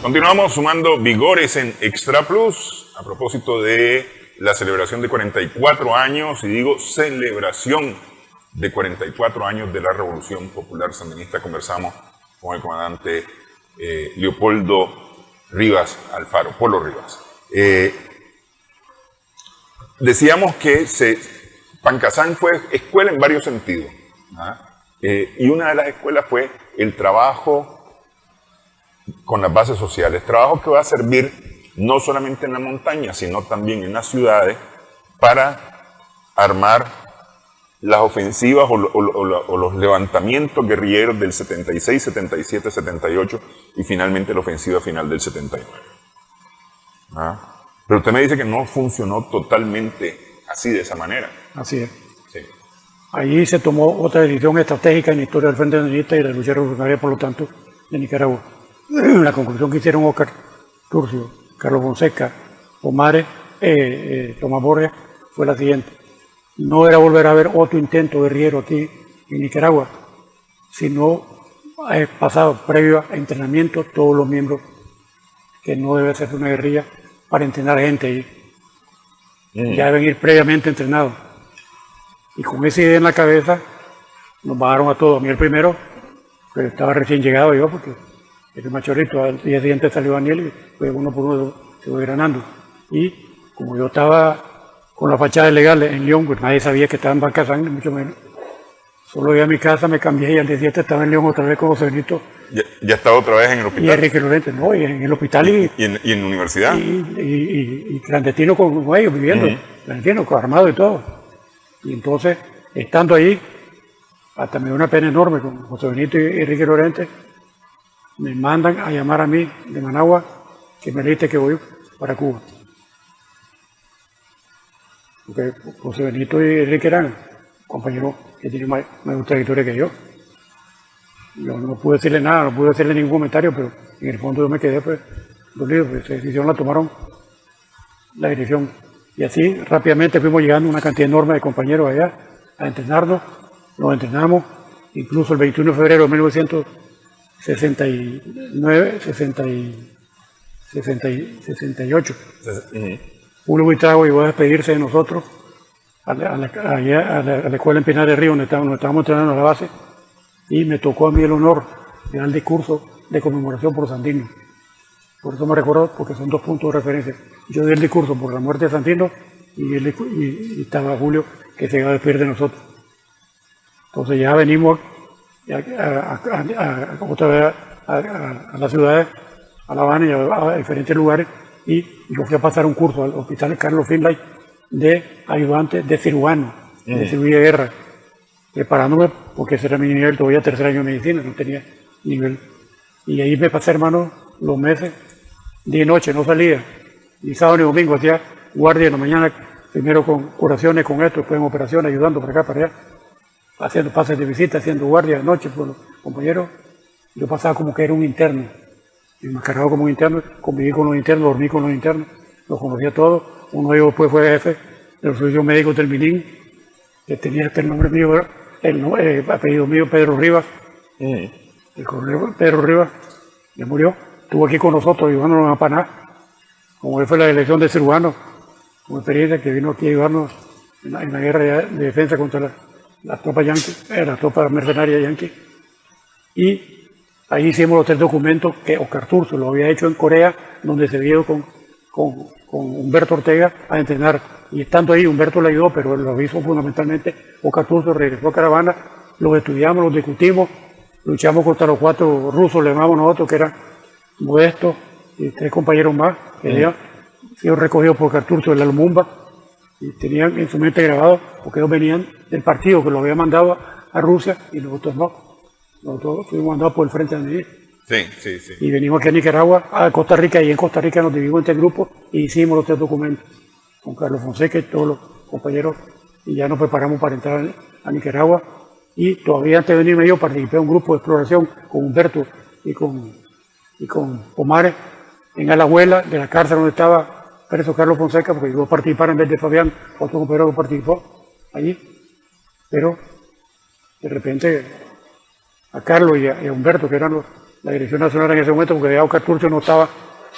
Continuamos sumando vigores en Extra Plus a propósito de la celebración de 44 años, y digo celebración de 44 años de la Revolución Popular Sandinista. Conversamos con el comandante Leopoldo Rivas Alfaro, Polo Rivas. Decíamos que Pancasán fue escuela en varios sentidos, y una de las escuelas fue el trabajo con las bases sociales, trabajo que va a servir no solamente en la montaña, sino también en las ciudades para armar las ofensivas o los levantamientos guerrilleros del 76, 77, 78 y finalmente la ofensiva final del 79. Pero usted me dice que no funcionó totalmente así, de esa manera. Así es. Sí. Allí se tomó otra decisión estratégica en la historia del Frente Sandinista y de la lucha revolucionaria, por lo tanto, de Nicaragua. La conclusión que hicieron Óscar Turcio, Carlos Fonseca, Tomás Borges, fue la siguiente: no era volver a ver otro intento guerrillero aquí en Nicaragua, sino pasado previo a entrenamiento todos los miembros, que no debe ser una guerrilla para entrenar gente ahí. Ya deben ir previamente entrenados. Y con esa idea en la cabeza nos bajaron a todos. A mí el primero, que estaba recién llegado yo, porque el machorrito, al día siguiente salió Daniel y pues uno por uno se fue granando. Y como yo estaba con la fachada legal en León, pues nadie sabía que estaba en Pancasán, ni mucho menos. Solo iba a mi casa, me cambié y al día siguiente estaba en León otra vez con José Benito. ¿Ya estaba otra vez en el hospital? Y Enrique Lorente, no, y en el hospital ¿Y en la universidad? Y clandestino con ellos, viviendo, clandestino, armado y todo. Y entonces, estando ahí, hasta me dio una pena enorme con José Benito y Enrique Lorente. Me mandan a llamar a mí de Managua, que me dijiste que voy para Cuba. Porque José Benito y Enrique eran compañeros que tienen mayor trayectoria que yo. Yo no pude decirle nada, no pude hacerle ningún comentario, pero en el fondo yo me quedé pues dolido, pues esa decisión la tomaron la dirección. Y así rápidamente fuimos llegando una cantidad enorme de compañeros allá a entrenarnos, nos entrenamos, incluso el 21 de febrero de 1969, 68. Julio Buitrago llegó a despedirse de nosotros a la escuela en Pinar del Río, donde estábamos entrenando a la base, y me tocó a mí el honor de dar el discurso de conmemoración por Sandino. Por eso me recuerdo, porque son dos puntos de referencia. Yo di el discurso por la muerte de Sandino y estaba Julio, que se iba a despedir de nosotros. Entonces ya venimos otra vez a las ciudades, a La Habana y a diferentes lugares, y yo fui a pasar un curso al Hospital Carlos Finlay de ayudante de cirujano, de cirugía de guerra, preparándome, porque ese era mi nivel, todavía tercer año de medicina, no tenía nivel. Y ahí me pasé, hermano, los meses, día y noche, no salía, ni sábado ni domingo, hacía guardia en la mañana, primero con curaciones, con esto, después en operaciones, ayudando para acá, para allá, haciendo pases de visita, haciendo guardia de noche por los compañeros. Yo pasaba como que era un interno, me enmascaraba como un interno, conviví con los internos, dormí con los internos, los conocía todos. Uno de ellos después fue jefe de los servicios médicos del Minin, que tenía el nombre mío, el apellido mío, Pedro Rivas. El coronel Pedro Rivas ya murió, estuvo aquí con nosotros ayudándonos a Paná, como él fue la elección de cirujanos, con experiencia, que vino aquí a ayudarnos en la guerra de defensa contra las tropas yanquis, las tropas mercenarias yanquis. Y ahí hicimos los 3 documentos que Óscar Turcio lo había hecho en Corea, donde se vio con Humberto Ortega a entrenar. Y estando ahí, Humberto le ayudó, pero lo hizo fundamentalmente Óscar Turcio. Regresó a Caravana, los estudiamos, los discutimos, luchamos contra los 4 rusos, le llamamos nosotros, que eran Modesto, y 3 compañeros más que habían sido recogidos por Carturcio de la Lumumba y tenían en su mente grabado, porque ellos venían del partido que lo había mandado a Rusia y nosotros no. Nosotros fuimos mandados por el Frente Andino. Sí. Y venimos aquí a Nicaragua, a Costa Rica, y en Costa Rica nos dividimos en 3 grupos y hicimos los 3 documentos con Carlos Fonseca y todos los compañeros, y ya nos preparamos para entrar a Nicaragua. Y todavía antes de venirme yo participé en un grupo de exploración con Humberto y con Omares en Alajuela, de la cárcel donde estaba preso Carlos Fonseca, porque yo participara en vez de Fabián, otro compañero que participó allí. Pero de repente a Carlos y a Humberto, que eran la Dirección Nacional en ese momento, porque ya Carturcio no estaba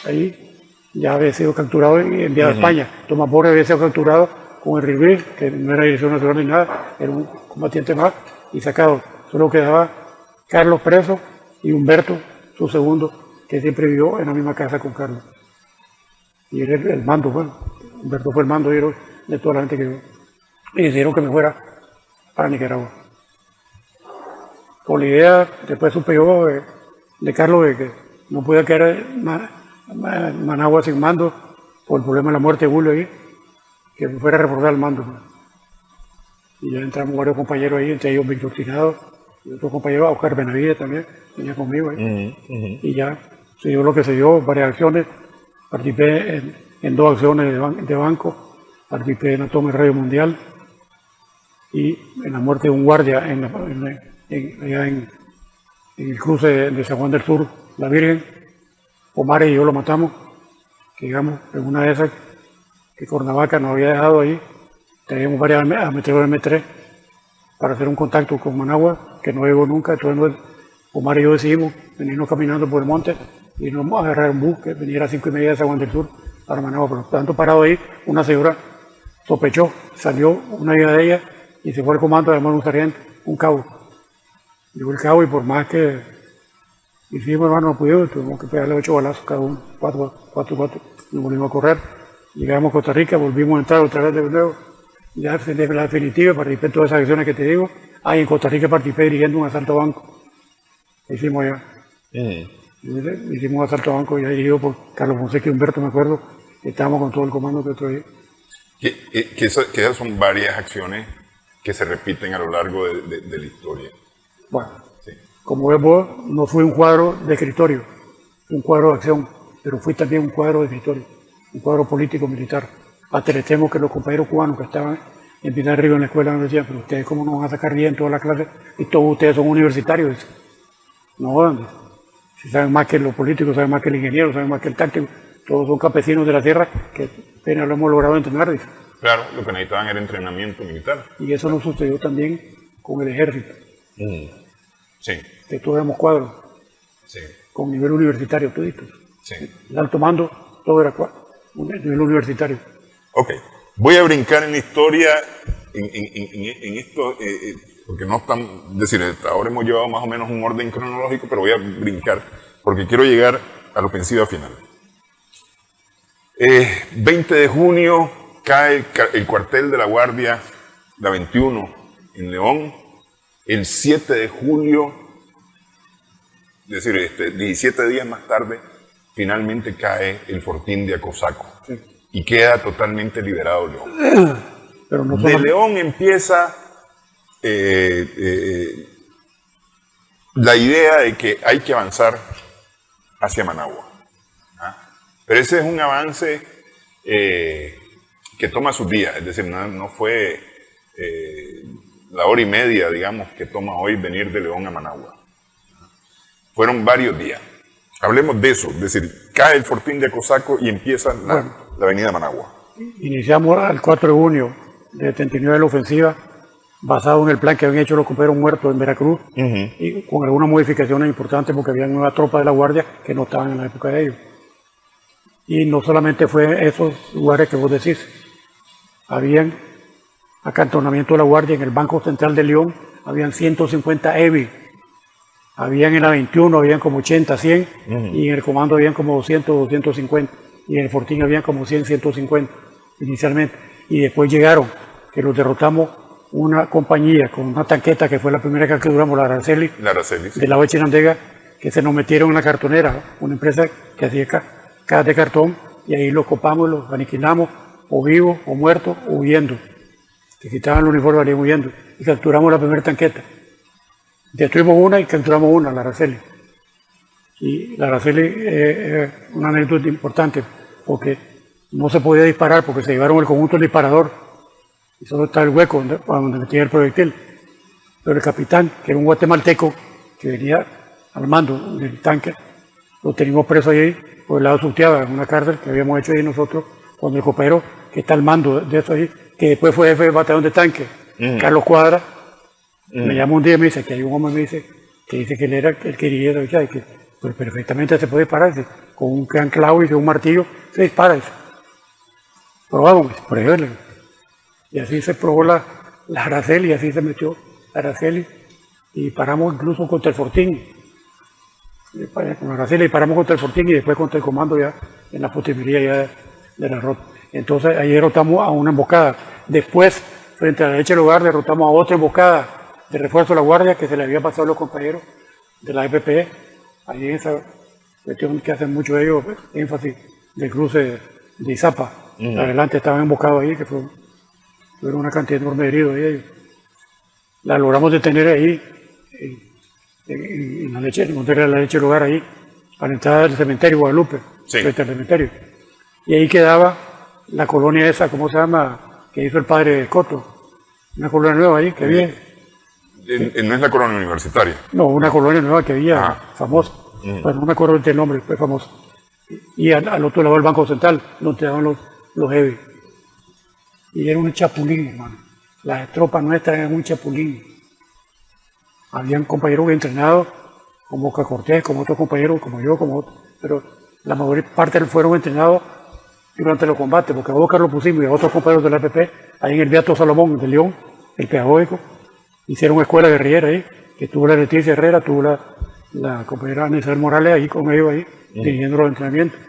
ahí, ya había sido capturado y enviado a España. Tomás Borges había sido capturado con el Rivir, que no era Dirección Nacional ni nada, era un combatiente más, y sacado. Solo quedaba Carlos preso y Humberto, su segundo, que siempre vivió en la misma casa con Carlos. Y era el mando, bueno, Humberto fue el mando de toda la gente que vivió. Y decidieron que me fuera para Nicaragua. Con la idea, después supe yo de Carlos, de que no podía quedar Managua sin mando por el problema de la muerte de Julio ahí, que me fuera a reforzar el mando. Y ya entramos varios compañeros ahí, entre ellos Víctor Tirado y otro compañero, Oscar Benavides también, venía conmigo ahí. Y ya se dio lo que se dio, varias acciones. Participé en 2 acciones de banco, participé en la toma del Radio Mundial y en la muerte de un guardia allá en el cruce de San Juan del Sur, La Virgen. Omar y yo lo matamos, que digamos, en una de esas que Cuernavaca nos había dejado ahí, teníamos varias ametralladoras M3 para hacer un contacto con Managua, que no llegó nunca. Entonces Omar y yo decidimos venirnos caminando por el monte y nos vamos a agarrar un bus que venía a las 5:30 de San Juan del Sur para Managua. Pero tanto parado ahí, una señora sospechó, salió una hija de ella y se fue al comando de llamar un sargento, un cabo. Llegó el cabo y por más que hicimos, hermano, no pudimos, tuvimos que pegarle 8 balazos cada uno, 4, nos volvimos a correr. Llegamos a Costa Rica, volvimos a entrar otra vez de nuevo. Ya desde la definitiva participé en todas esas acciones que te digo. En Costa Rica participé dirigiendo un asalto a banco. Lo hicimos allá. Hicimos un asalto a banco ya dirigido por Carlos Fonseca y Humberto, me acuerdo. Estábamos con todo el comando que traía. Que esas son varias acciones que se repiten a lo largo de la historia. Bueno, sí. Como ves vos, no fui un cuadro de escritorio, un cuadro de acción, pero fui también un cuadro de escritorio, un cuadro político-militar. Hasta el extremo que los compañeros cubanos que estaban en Pinar Río en la escuela me decían, pero ustedes cómo nos van a sacar bien toda la clase y todos ustedes son universitarios. No, si saben más que los políticos, saben más que el ingeniero, saben más que el táctico, todos son campesinos de la tierra que apenas lo hemos logrado entrenar. Dice. Claro, lo que necesitaban era entrenamiento militar. Y eso nos sucedió también con el ejército. Sí. Que todos éramos cuadros. Sí. Con nivel universitario, toditos. Sí. El alto mando, todo era un nivel universitario. Ok. Voy a brincar en la historia, en esto, porque no están, es decir, hasta ahora hemos llevado más o menos un orden cronológico, pero voy a brincar, porque quiero llegar a la ofensiva final. 20 de junio cae el cuartel de la Guardia, la 21, en León. El 7 de julio, es decir, 17 días más tarde, finalmente cae el fortín de Acosaco. Sí. Y queda totalmente liberado León. Pero no de León empieza la idea de que hay que avanzar hacia Managua. Pero ese es un avance que toma sus días, es decir, no fue la hora y media, digamos, que toma hoy venir de León a Managua. Fueron varios días. Hablemos de eso, es decir, cae el fortín de Acosaco y empieza la avenida Managua. Iniciamos el 4 de junio de 79 la ofensiva, basado en el plan que habían hecho los compañeros muertos en Veracruz, y con algunas modificaciones importantes porque había nuevas tropas de la Guardia que no estaban en la época de ellos. Y no solamente fue esos lugares que vos decís, habían acantonamiento de la Guardia en el Banco Central de León, habían 150 EBI, habían en la 21, habían como 80, 100, y en el comando habían como 200, 250, y en el fortín habían como 100, 150 inicialmente. Y después llegaron, que los derrotamos, una compañía con una tanqueta que fue la primera que capturamos, la Araceli, sí. de la Chinandega, que se nos metieron en la cartonera, una empresa que hacía cajas de cartón, y ahí los copamos, los aniquilamos, o vivos, o muertos, o huyendo. Que quitaban el uniforme, salían huyendo. Y capturamos la primera tanqueta. Destruimos una y capturamos una, la Araceli. Y la Araceli es una anécdota importante, porque no se podía disparar, porque se llevaron el conjunto del disparador, y solo está el hueco donde metía el proyectil. Pero el capitán, que era un guatemalteco, que venía al mando del tanque, lo teníamos preso ahí, por el lado de Sutiaba, en una cárcel que habíamos hecho ahí nosotros, con el copero que está al mando de eso ahí, que después fue jefe del batallón de tanque, Carlos Cuadra. Me llama un día y me dice que hay un hombre que dice que él era el que dirigía esa lucha, y que pues, perfectamente se puede disparar, dice, con un gran clavo y con un martillo se dispara. Dice. Probamos, pruébele. Y así se probó la Araceli, y así se metió la Araceli, y paramos incluso contra el Fortín. Con la Araceli paramos contra el Fortín y después contra el comando ya en la postrimería ya de la Rota. Entonces ahí derrotamos a una emboscada. Después, frente a la leche del hogar, derrotamos a otra emboscada de refuerzo a la guardia que se le había pasado a los compañeros de la EPP. Ahí en esa cuestión que hacen mucho ellos, énfasis del cruce de Izapa. Adelante estaban emboscados ahí, que fueron una cantidad enorme de heridos ahí. La logramos detener ahí, en la leche, encontré la leche del hogar ahí, a la entrada del cementerio Guadalupe, frente al cementerio. Y ahí quedaba la colonia esa, ¿cómo se llama?, que hizo el padre Coto. Una colonia nueva ahí que había. ¿No es la colonia universitaria? No, una colonia nueva que había, famosa. Bueno, no me acuerdo del nombre, fue famoso. Y al otro lado del Banco Central, donde estaban los heavy. Y era un chapulín, hermano. Las tropas nuestras eran un chapulín. Habían compañeros entrenados, como Boca Cortés, como otros compañeros, como yo, como otros. Pero la mayor parte fueron entrenados durante los combates, porque a Boca lo pusimos y a otros compañeros de la APP, ahí en el Beato Salomón de León, el pedagógico, hicieron una escuela guerrillera ahí, que tuvo la Leticia Herrera, tuvo la compañera Ana Isabel Morales ahí con ellos ahí, dirigiendo los entrenamientos.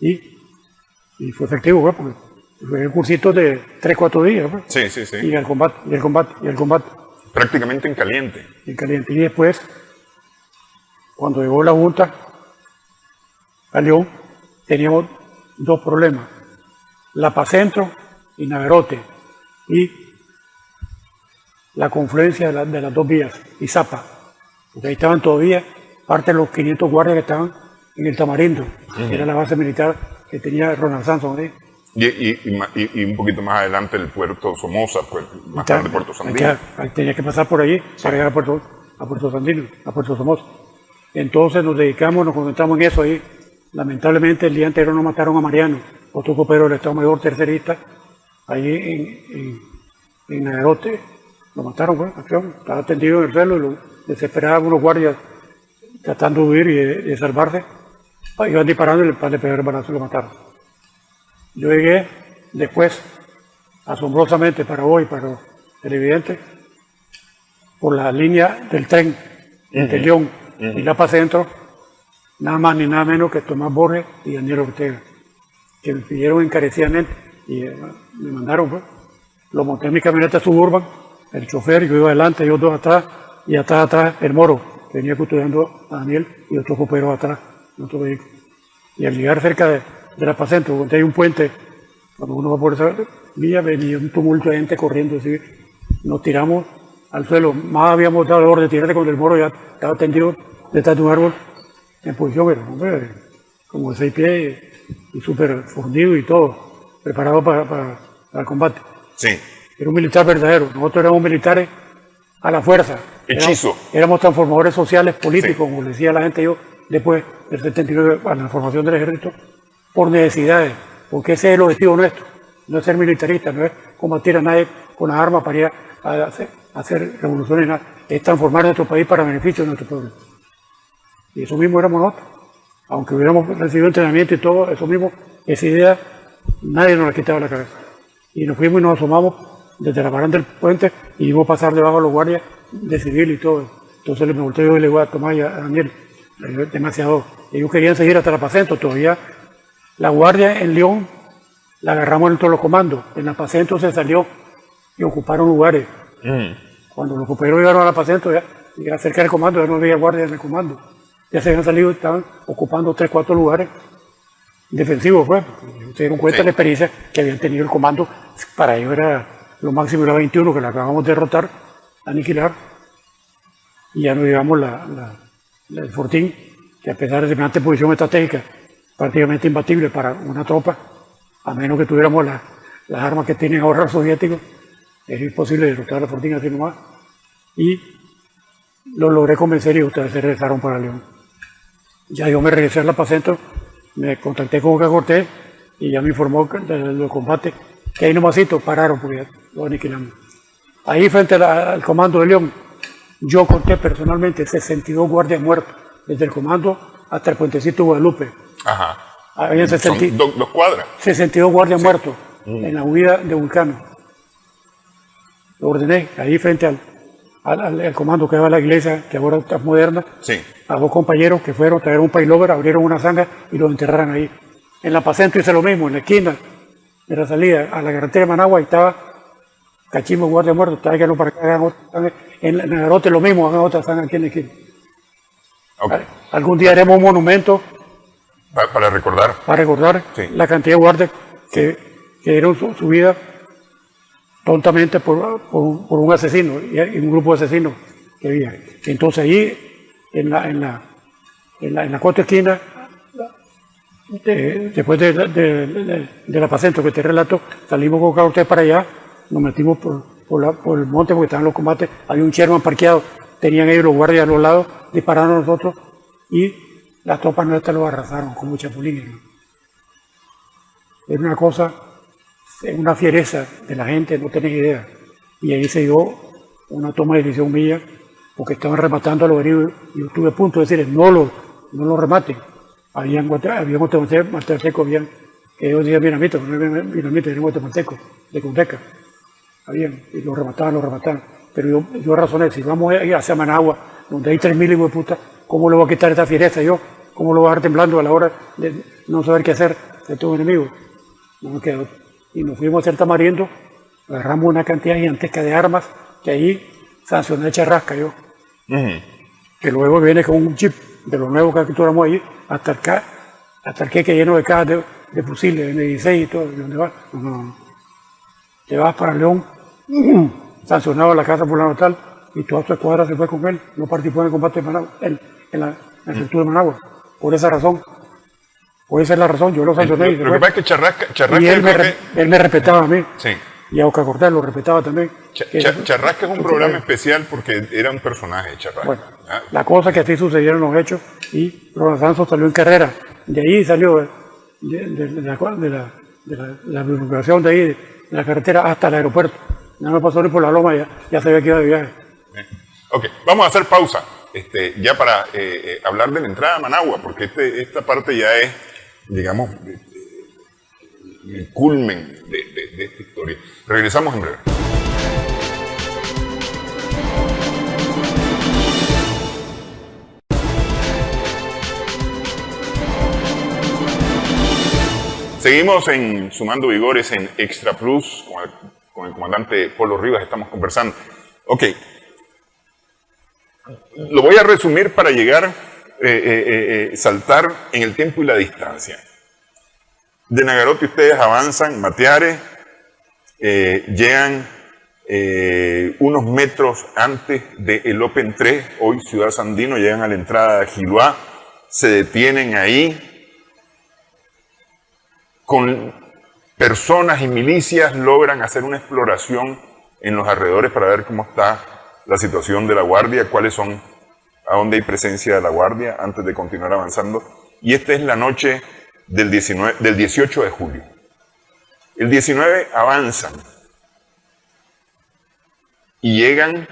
Y fue efectivo, pues, porque fue un cursito de 3-4 días. Pues. Sí. Y el combate. Prácticamente en caliente. En caliente. Y después, cuando llegó la Junta a León, teníamos dos problemas. La Paz Centro y Naverote. Y la confluencia de las dos vías, Izapa. Porque ahí estaban todavía parte de los 500 guardias que estaban en el Tamarindo, que era la base militar que tenía Ronald Sanson ahí. Y un poquito más adelante el puerto Somoza, pues, más tarde Puerto Sandino. Tenía que pasar por allí para llegar a Puerto Sandino, a Puerto Somoza. Entonces nos concentramos en eso ahí. Lamentablemente el día anterior nos mataron a Mariano, otro copero del Estado Mayor tercerista, ahí en Naverote. Lo mataron, pues, estaba tendido en el suelo y lo desesperaban unos guardias tratando de huir y de salvarse. Iban disparando y le pegaron el balazo y lo mataron. Yo llegué después, asombrosamente para vos y para los televidentes, por la línea del tren de León y La Paz Centro, nada más ni nada menos que Tomás Borges y Daniel Ortega, que me pidieron encarecidamente y me mandaron, pues. Lo monté en mi camioneta Suburban, el chofer, yo iba adelante, ellos dos atrás, y atrás el Moro, que venía custodiando a Daniel y otros coperos atrás, en otro vehículo. Y al llegar cerca de La Paz Centro, donde hay un puente, cuando uno va por esa vía, venía un tumulto de gente corriendo, así, nos tiramos al suelo. Más habíamos dado la orden de tirarte cuando el Moro ya estaba tendido detrás de un árbol en posición, pero, hombre, como de 6 pies y súper fundido y todo, preparado para el combate. Sí. Era un militar verdadero. Nosotros éramos militares a la fuerza. Hechizo. Éramos transformadores sociales, políticos, como decía la gente yo, después del 79, a la formación del ejército, por necesidades, porque ese es el objetivo nuestro, no es ser militarista, no es combatir a nadie con las armas para ir a hacer revoluciones, nada. Es transformar nuestro país para beneficio de nuestro pueblo. Y eso mismo éramos nosotros. Aunque hubiéramos recibido entrenamiento y todo, eso mismo, esa idea, nadie nos la quitaba de la cabeza. Y nos fuimos y nos asomamos desde la baranda del puente y vimos pasar debajo a los guardias de civil y todo. Entonces me volteé y le digo a Tomás y a Daniel, demasiado. Ellos querían seguir hasta La Paz Centro, todavía la guardia en León la agarramos en todos los comandos. En La Paz Centro se salió y ocuparon lugares. Cuando los coperos llegaron a La Paz Centro, ya cerca del comando, ya no había guardia en el comando. Ya se habían salido y estaban ocupando 3-4 lugares defensivos, pues. Se dieron cuenta de la experiencia que habían tenido el comando. Para ellos era lo máximo, era 21, que la acabamos de derrotar, aniquilar. Y ya nos llevamos el Fortín, que a pesar de semejante posición estratégica, prácticamente imbatible para una tropa, a menos que tuviéramos las armas que tienen ahora los soviéticos, era imposible derrotar al Fortín así nomás. Y lo logré convencer y ustedes se regresaron para León. Ya yo me regresé a la Pacento, me contacté con Boca Cortés y ya me informó de los combates, que ahí nomasito pararon porque ya lo aniquilamos. Ahí frente al comando de León, yo conté personalmente 62 guardias muertos, desde el comando hasta el puentecito de Guadalupe. Ajá. Habían Son dos cuadras. 62 guardias muertos en la huida de Vulcano. Lo ordené ahí frente al comando que va a la iglesia, que ahora está moderna, a dos compañeros que fueron, trajeron un pailover, abrieron una zanja y los enterraron ahí. En la Pacento hice lo mismo, en la esquina de la salida a la carretera de Managua, y estaba Cachimbo, guardia muerto, estaba que no para acá, hagan otra zanja. En Nagarote lo mismo, hagan otra zanja aquí en la esquina. Okay. Algún día haremos un monumento para recordar, la cantidad de guardias que dieron su vida tontamente por un asesino y un grupo de asesinos que había. Entonces ahí, en la cuarta esquina, después de la Pacento que te relato, salimos con Cortés para allá, nos metimos por el monte porque estaban los combates, había un Sherman parqueado, tenían ellos los guardias a los lados, dispararon a nosotros y las tropas nuestras lo arrasaron con mucha pulina. Era una cosa, una fiereza de la gente, no tenés idea. Y ahí se dio una toma de decisión mía, porque estaban rematando a los heridos, y yo estuve a punto de decirles, no lo rematen. Había guatemaltecos, que ellos decían vietnamitas, no eran vietnamitas, eran guatemaltecos, de Condeca. Y lo remataban. Pero yo razoné, si vamos hacia Managua, donde hay 3.000 hijos de puta, ¿cómo le voy a quitar esta fiereza yo? ¿Cómo lo voy a dejar temblando a la hora de no saber qué hacer de estos enemigos? No me quedó. Y nos fuimos a hacer Tamarindo, agarramos una cantidad gigantesca de armas, que ahí sancioné Charrasca yo. Que luego viene con un chip de los nuevos que capturamos ahí, hasta el que lleno de cajas de fusiles, M16 y todo. ¿Y dónde vas? No. Te vas para León, sancionado a la casa por la natal, y toda su escuadra se fue con él, no participó en el combate de Managua, en la estructura de Managua. Por esa razón. Esa es la razón, yo lo sancioné. Lo que pasa es que Charrasca y él me respetaba a mí. Sí. Y a Oscar Cortés lo respetaba también. Charrasca es un programa especial porque era un personaje, Charrasca. Bueno, la cosa que así sucedieron los hechos, y Ronasanzo salió en carrera. De ahí salió de la bifurcación de ahí, de la carretera hasta el aeropuerto. No me pasó ni por la loma, ya se había quedado de viaje. Ok, vamos a hacer pausa. Ya para hablar de la entrada a Managua, porque esta parte ya es, digamos, el culmen de esta historia. Regresamos en breve. Seguimos en Sumando Vigores en Extra Plus con el comandante Polo Rivas, estamos conversando. Ok, lo voy a resumir para llegar, saltar en el tiempo y la distancia. De Nagarote ustedes avanzan, Mateare, llegan unos metros antes del Open 3, hoy Ciudad Sandino, llegan a la entrada de Giluá, se detienen ahí, con personas y milicias logran hacer una exploración en los alrededores para ver cómo está la situación de la Guardia, a dónde hay presencia de la Guardia antes de continuar avanzando. Y esta es la noche del 18 de julio. El 19 avanzan y llegan,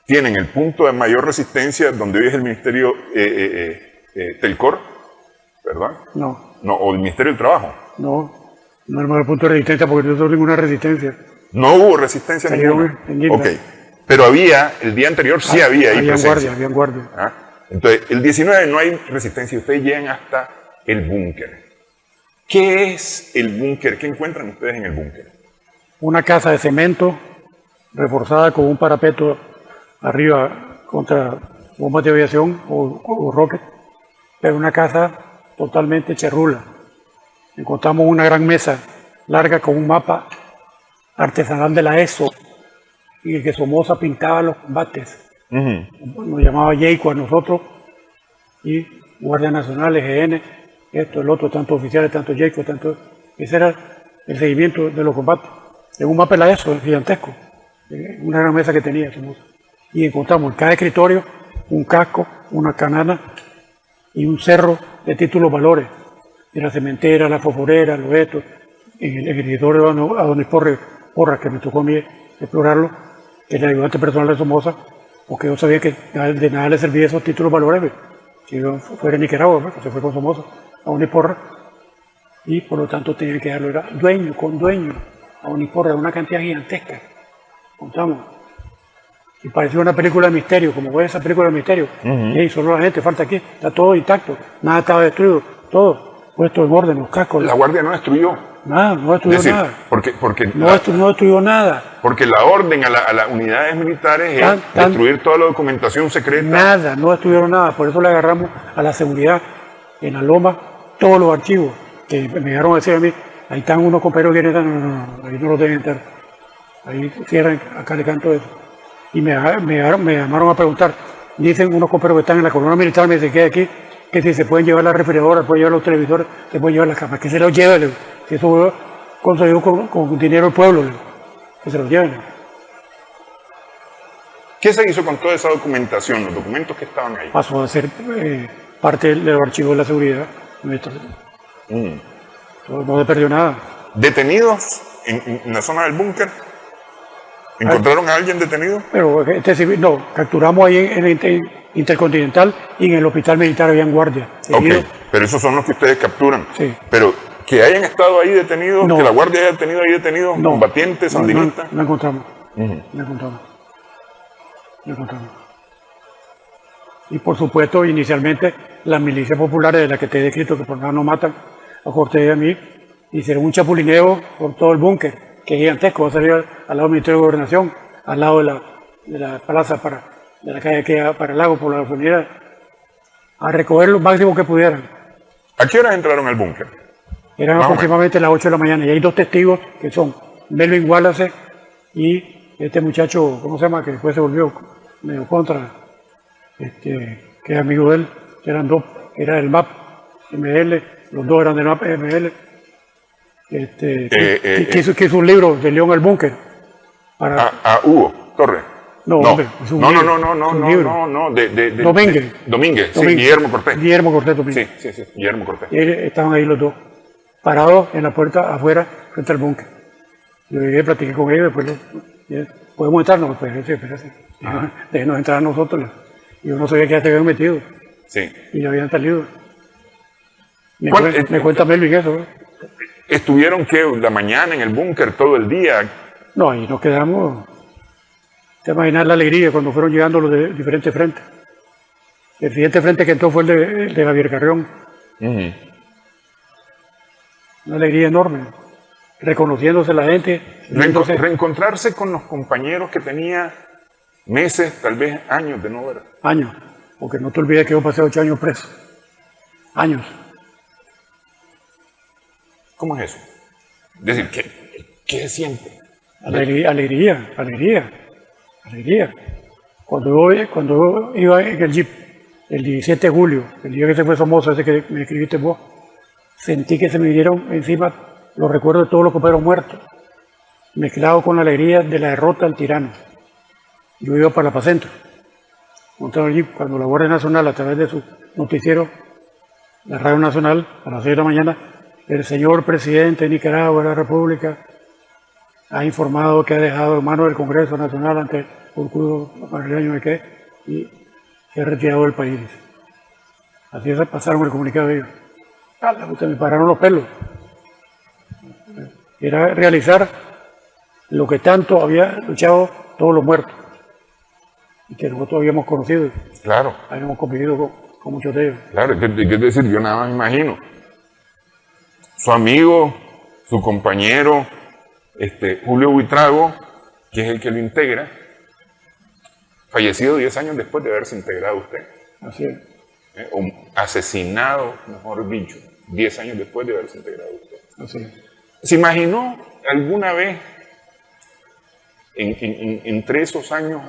tienen el punto de mayor resistencia donde hoy es el Ministerio Telcor, ¿verdad? No, o el Ministerio del Trabajo. No era el punto de resistencia porque no tuvo ninguna resistencia. No hubo resistencia ninguna. Ok. Pero el día anterior sí había ahí presencia. Habían guardia. Entonces, el 19 no hay resistencia, ustedes llegan hasta el búnker. ¿Qué es el búnker? ¿Qué encuentran ustedes en el búnker? Una casa de cemento reforzada con un parapeto arriba contra bombas de aviación o rocket, pero una casa totalmente cherrula. encontramos una gran mesa larga con un mapa artesanal de la ESO, y el que Somoza pintaba los combates. Nos llamaba Jayco a nosotros, y Guardia Nacional, EGN, esto, el otro, tanto oficiales, tanto Jayco, tanto... Ese era el seguimiento de los combates. En un mapa de la ESO, gigantesco, una gran mesa que tenía Somoza. Y encontramos en cada escritorio un casco, una canana y un cerro de títulos valores, de la cementera, la fosforera, los estos, en el escritorio de Adonis Porras, que me tocó a mí explorarlo, que es el ayudante personal de Somoza, porque yo sabía que de nada le servía esos títulos valores, que yo fuera en Nicaragua, que se fue con Somoza, Adonis Porras, y por lo tanto tenía que darlo, era dueño, con dueño, Adonis Porras, una cantidad gigantesca, contamos. Y parecía una película de misterio, como fue esa película de misterio. Y solo la gente, falta aquí, está todo intacto, nada estaba destruido, todo puesto en orden, los cascos. La Guardia no destruyó. Nada, no destruyó nada. No destruyó nada. Porque la orden a las unidades militares es destruir toda la documentación secreta. Nada, no destruyeron nada, por eso le agarramos a la seguridad en la loma todos los archivos, que me llegaron a decir a mí, ahí están unos compañeros que no, ahí no los deben entrar. Ahí cierran, acá le canto eso. Y me llamaron a preguntar, dicen unos compañeros que están en la columna militar, me dicen que hay aquí, que si se pueden llevar las refrigeradoras, pueden llevar los televisores, se pueden llevar las camas, que se los lleven, si eso conseguido con dinero del pueblo, que se los lleven. ¿Qué se hizo con toda esa documentación, los documentos que estaban ahí? Pasó a ser parte de los archivos de la seguridad nuestra. No se perdió nada. ¿Detenidos en la zona del búnker? ¿Encontraron a alguien detenido? Pero no, capturamos ahí en el Intercontinental y en el hospital militar habían guardias. Ok, pero esos son los que ustedes capturan. Sí. Pero que hayan estado ahí detenidos, no. Que la guardia haya tenido ahí detenidos, no. Combatientes, sandinistas. No encontramos. No encontramos. Y por supuesto, inicialmente, las milicias populares de las que te he descrito, que por nada no matan a Cortés y a mí, hicieron un chapulineo por todo el búnker, que es gigantesco, va a salir al lado del Ministerio de Gobernación, al lado de la plaza, de la calle que queda para el lago, por la avenida, a recoger lo máximo que pudieran. ¿A qué horas entraron al búnker? Eran aproximadamente las 8 de la mañana, y hay dos testigos, que son Melvin Wallace y este muchacho, ¿cómo se llama?, que después se volvió medio contra, que es amigo de él, que eran dos, que era del MAP ML, los dos eran del MAP ML, que hizo un libro de León al Búnker. A Hugo Torres. No, hombre, es un libro. No, Domínguez, sí, Guillermo Cortés. Guillermo Cortés Domínguez. Sí, Guillermo Cortés. Y estaban ahí los dos, parados en la puerta afuera, frente al búnker. Yo llegué, platiqué con ellos, después podemos entrarnos, pues, espérate. Déjenos entrar a nosotros. Yo no sabía que ya se habían metido. Sí. Y ya habían salido. Me cuenta Melvin eso, ¿no? ¿Estuvieron la mañana en el búnker, todo el día? No, ahí nos quedamos. Te imaginas la alegría cuando fueron llegando los de diferentes frentes. El siguiente frente que entró fue el de Javier Carrión. Una alegría enorme. Reconociéndose la gente. Reencontrarse con los compañeros que tenía meses, tal vez años de no ver. Años. Porque no te olvides que yo pasé 8 años preso. Años. ¿Cómo es eso? Es decir, ¿qué se siente? Alegría. Cuando yo iba en el jeep, el 17 de julio, el día que se fue Somoza, ese que me escribiste vos, sentí que se me vinieron encima los recuerdos de todos los compañeros muertos, mezclado con la alegría de la derrota del tirano. Yo iba para la Paz Centro, montado el jeep, cuando la Guardia Nacional, a través de su noticiero, la Radio Nacional, a las 6 de la mañana, el señor presidente de Nicaragua, de la República, ha informado que ha dejado en manos del Congreso Nacional ante el curso madrileño de que y se ha retirado del país. Así se pasaron el comunicado de ellos. Me pararon los pelos. Era realizar lo que tanto había luchado todos los muertos y que nosotros habíamos conocido. Claro. Habíamos convivido con muchos de ellos. Claro, es decir, yo nada más me imagino. Su amigo, su compañero, Julio Buitrago, que es el que lo integra, fallecido 10 años después de haberse integrado usted. Así es. O asesinado, mejor dicho. 10 años después de haberse integrado usted. Así es. ¿Se imaginó alguna vez entre esos años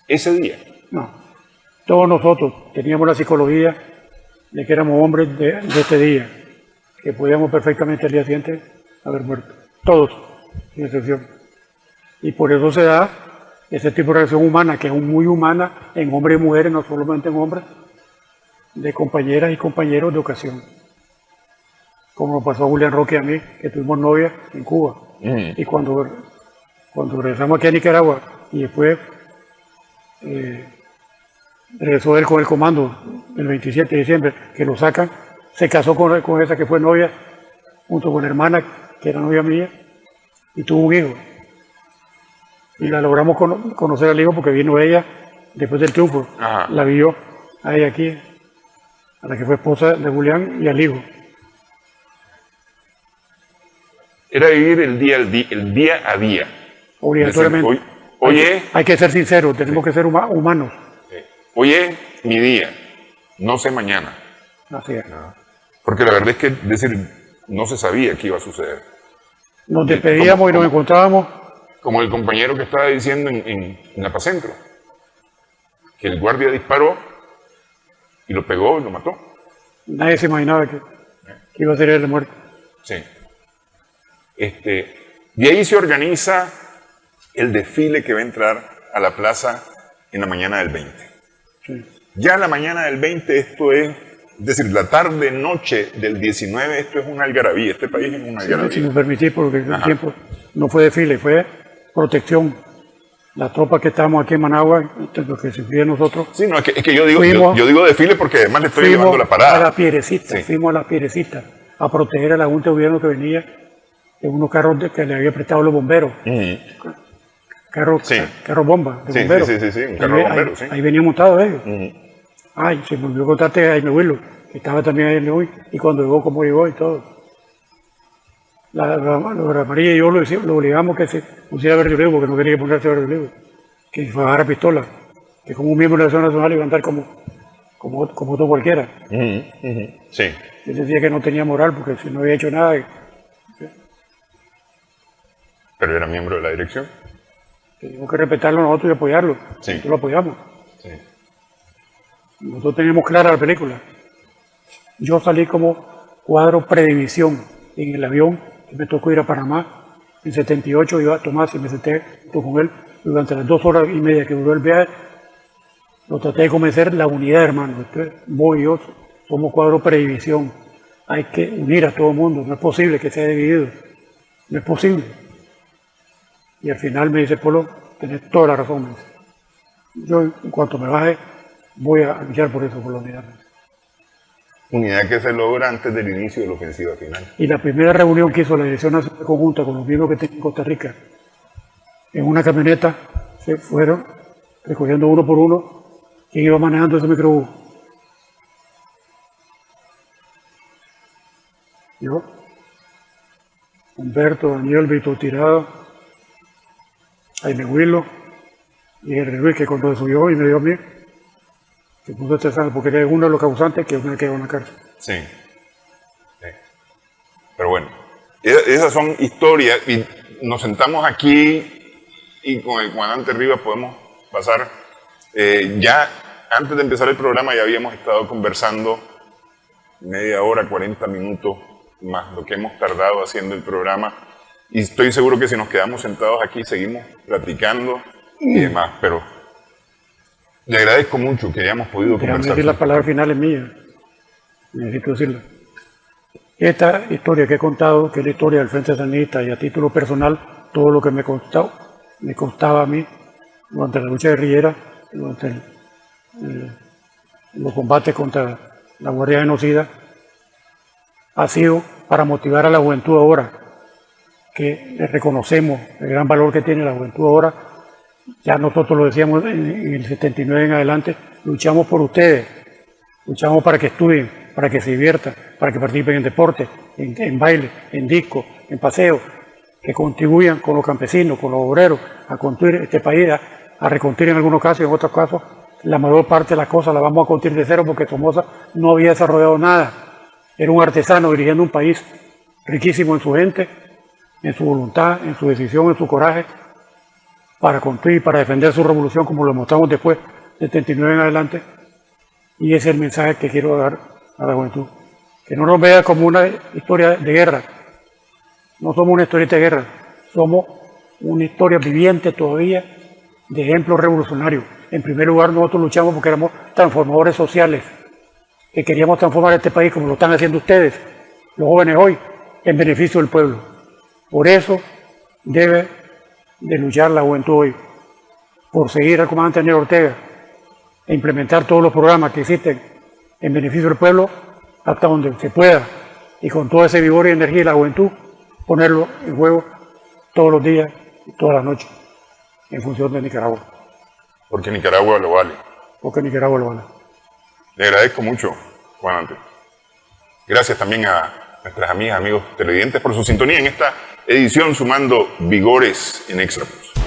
ese día? No. Todos nosotros teníamos la psicología de que éramos hombres de este día, que podíamos perfectamente al día siguiente haber muerto. Todos, sin excepción. Y por eso se da ese tipo de relación humana, que es muy humana en hombres y mujeres, no solamente en hombres, de compañeras y compañeros de ocasión. Como nos pasó a Julián Roque y a mí, que tuvimos novia en Cuba. Y cuando regresamos aquí a Nicaragua, y después regresó él con el comando el 27 de diciembre, que lo sacan, se casó con esa que fue novia, junto con la hermana, que era novia mía, y tuvo un hijo. Y la logramos conocer al hijo porque vino ella después del triunfo. Ajá. La vio a ella aquí, a la que fue esposa de Julián, y al hijo. Era vivir el día a día. Obligatoriamente. Decir, oye, hay que ser sinceros, tenemos que ser humanos. hoy es mi día, no sé mañana. Así es. Porque la verdad es que no se sabía qué iba a suceder. Nos despedíamos y nos encontrábamos. Como el compañero que estaba diciendo en Apacentro, que el guardia disparó y lo pegó y lo mató. Nadie se imaginaba que iba a ser él de muerte. Sí. De ahí se organiza el desfile que va a entrar a la plaza en la mañana del 20. Sí. Ya la mañana del 20 esto es decir, la tarde, noche del 19, esto es una algarabía, este país es una algarabía. Si me permitís, porque el tiempo no fue desfile, fue protección. La tropa que estábamos aquí en Managua, lo que se fue de nosotros. Sí, no, es que yo digo desfile porque además le estoy llevando la parada. A la Pierecita, fuimos a la Pierecita a proteger a la Junta de Gobierno que venía en unos carros que le había prestado los bomberos. Carros bomba de bomberos. Sí, un carro de bomberos. Ahí venía montado ellos. Ay, se me olvidó contarte a Jaime Willow, que estaba también ahí en León, y cuando llegó, cómo llegó y todo. La María y yo lo obligamos que se pusiera verde olivo, porque no quería ponerse verde olivo, que se bajara pistola, que como un miembro de la Acción Nacional iba a andar como otro cualquiera. Sí. Él decía que no tenía moral, porque si no había hecho nada. Pero era miembro de la dirección. Teníamos que respetarlo nosotros y apoyarlo. Sí. Nosotros lo apoyamos. Sí. Nosotros teníamos clara la película. Yo salí como cuadro predivisión en el avión que me tocó ir a Panamá. En 78 iba a Tomás y me senté junto con él durante las 2 horas y media que duró el viaje. Lo traté de convencer la unidad, hermano. Vos y yo somos cuadro predivisión. Hay que unir a todo el mundo. No es posible que sea dividido. No es posible. Y al final me dice, Polo, tenés toda la razón. Me dice. Yo, en cuanto me baje, voy a luchar por eso, por la unidad. Unidad que se logra antes del inicio de la ofensiva final. Y la primera reunión que hizo la Dirección Nacional Conjunta con los miembros que tenía en Costa Rica, en una camioneta, se fueron recogiendo uno por uno quién iba manejando ese microbús. Yo, Humberto, Daniel, Víctor Tirado, Jaime Huilo y Henry Ruiz, que cuando se subió y me dio a mí, se puso estresado porque era uno de los causantes que uno quedó en la cárcel. Sí. Pero bueno, esas son historias y nos sentamos aquí y con el comandante Rivas podemos pasar. Ya antes de empezar el programa ya habíamos estado conversando media hora, 40 minutos más lo que hemos tardado haciendo el programa. Y estoy seguro que si nos quedamos sentados aquí seguimos platicando y demás, pero le agradezco mucho que hayamos podido conversar. Decir las palabras finales mías. Necesito decirlas. Esta historia que he contado, que es la historia del Frente Sandinista y a título personal, todo lo que me costaba a mí durante la lucha guerrillera, durante los combates contra la Guardia Genocida, ha sido para motivar a la juventud ahora, que reconocemos el gran valor que tiene la juventud ahora. Ya nosotros lo decíamos en el 79 en adelante, luchamos por ustedes, luchamos para que estudien, para que se diviertan, para que participen en deporte, en baile, en disco, en paseo, que contribuyan con los campesinos, con los obreros, a construir este país, a reconstruir en algunos casos y en otros casos la mayor parte de las cosas las vamos a construir de cero porque Somoza no había desarrollado nada. era un artesano dirigiendo un país riquísimo en su gente, en su voluntad, en su decisión, en su coraje, para construir, para defender su revolución, como lo mostramos después del 79 en adelante. Y ese es el mensaje que quiero dar a la juventud. Que no nos vea como una historia de guerra. No somos una historieta de guerra, somos una historia viviente todavía de ejemplos revolucionarios. En primer lugar, nosotros luchamos porque éramos transformadores sociales, que queríamos transformar este país como lo están haciendo ustedes, los jóvenes hoy, en beneficio del pueblo. Por eso debe de luchar la juventud hoy, por seguir al comandante Daniel Ortega e implementar todos los programas que existen en beneficio del pueblo hasta donde se pueda, y con todo ese vigor y energía de la juventud, ponerlo en juego todos los días y todas las noches, en función de Nicaragua. Porque Nicaragua lo vale. Porque Nicaragua lo vale. Le agradezco mucho, comandante. Gracias también a nuestras amigas, amigos televidentes por su sintonía en esta edición Sumando Vigores en Extra Plus.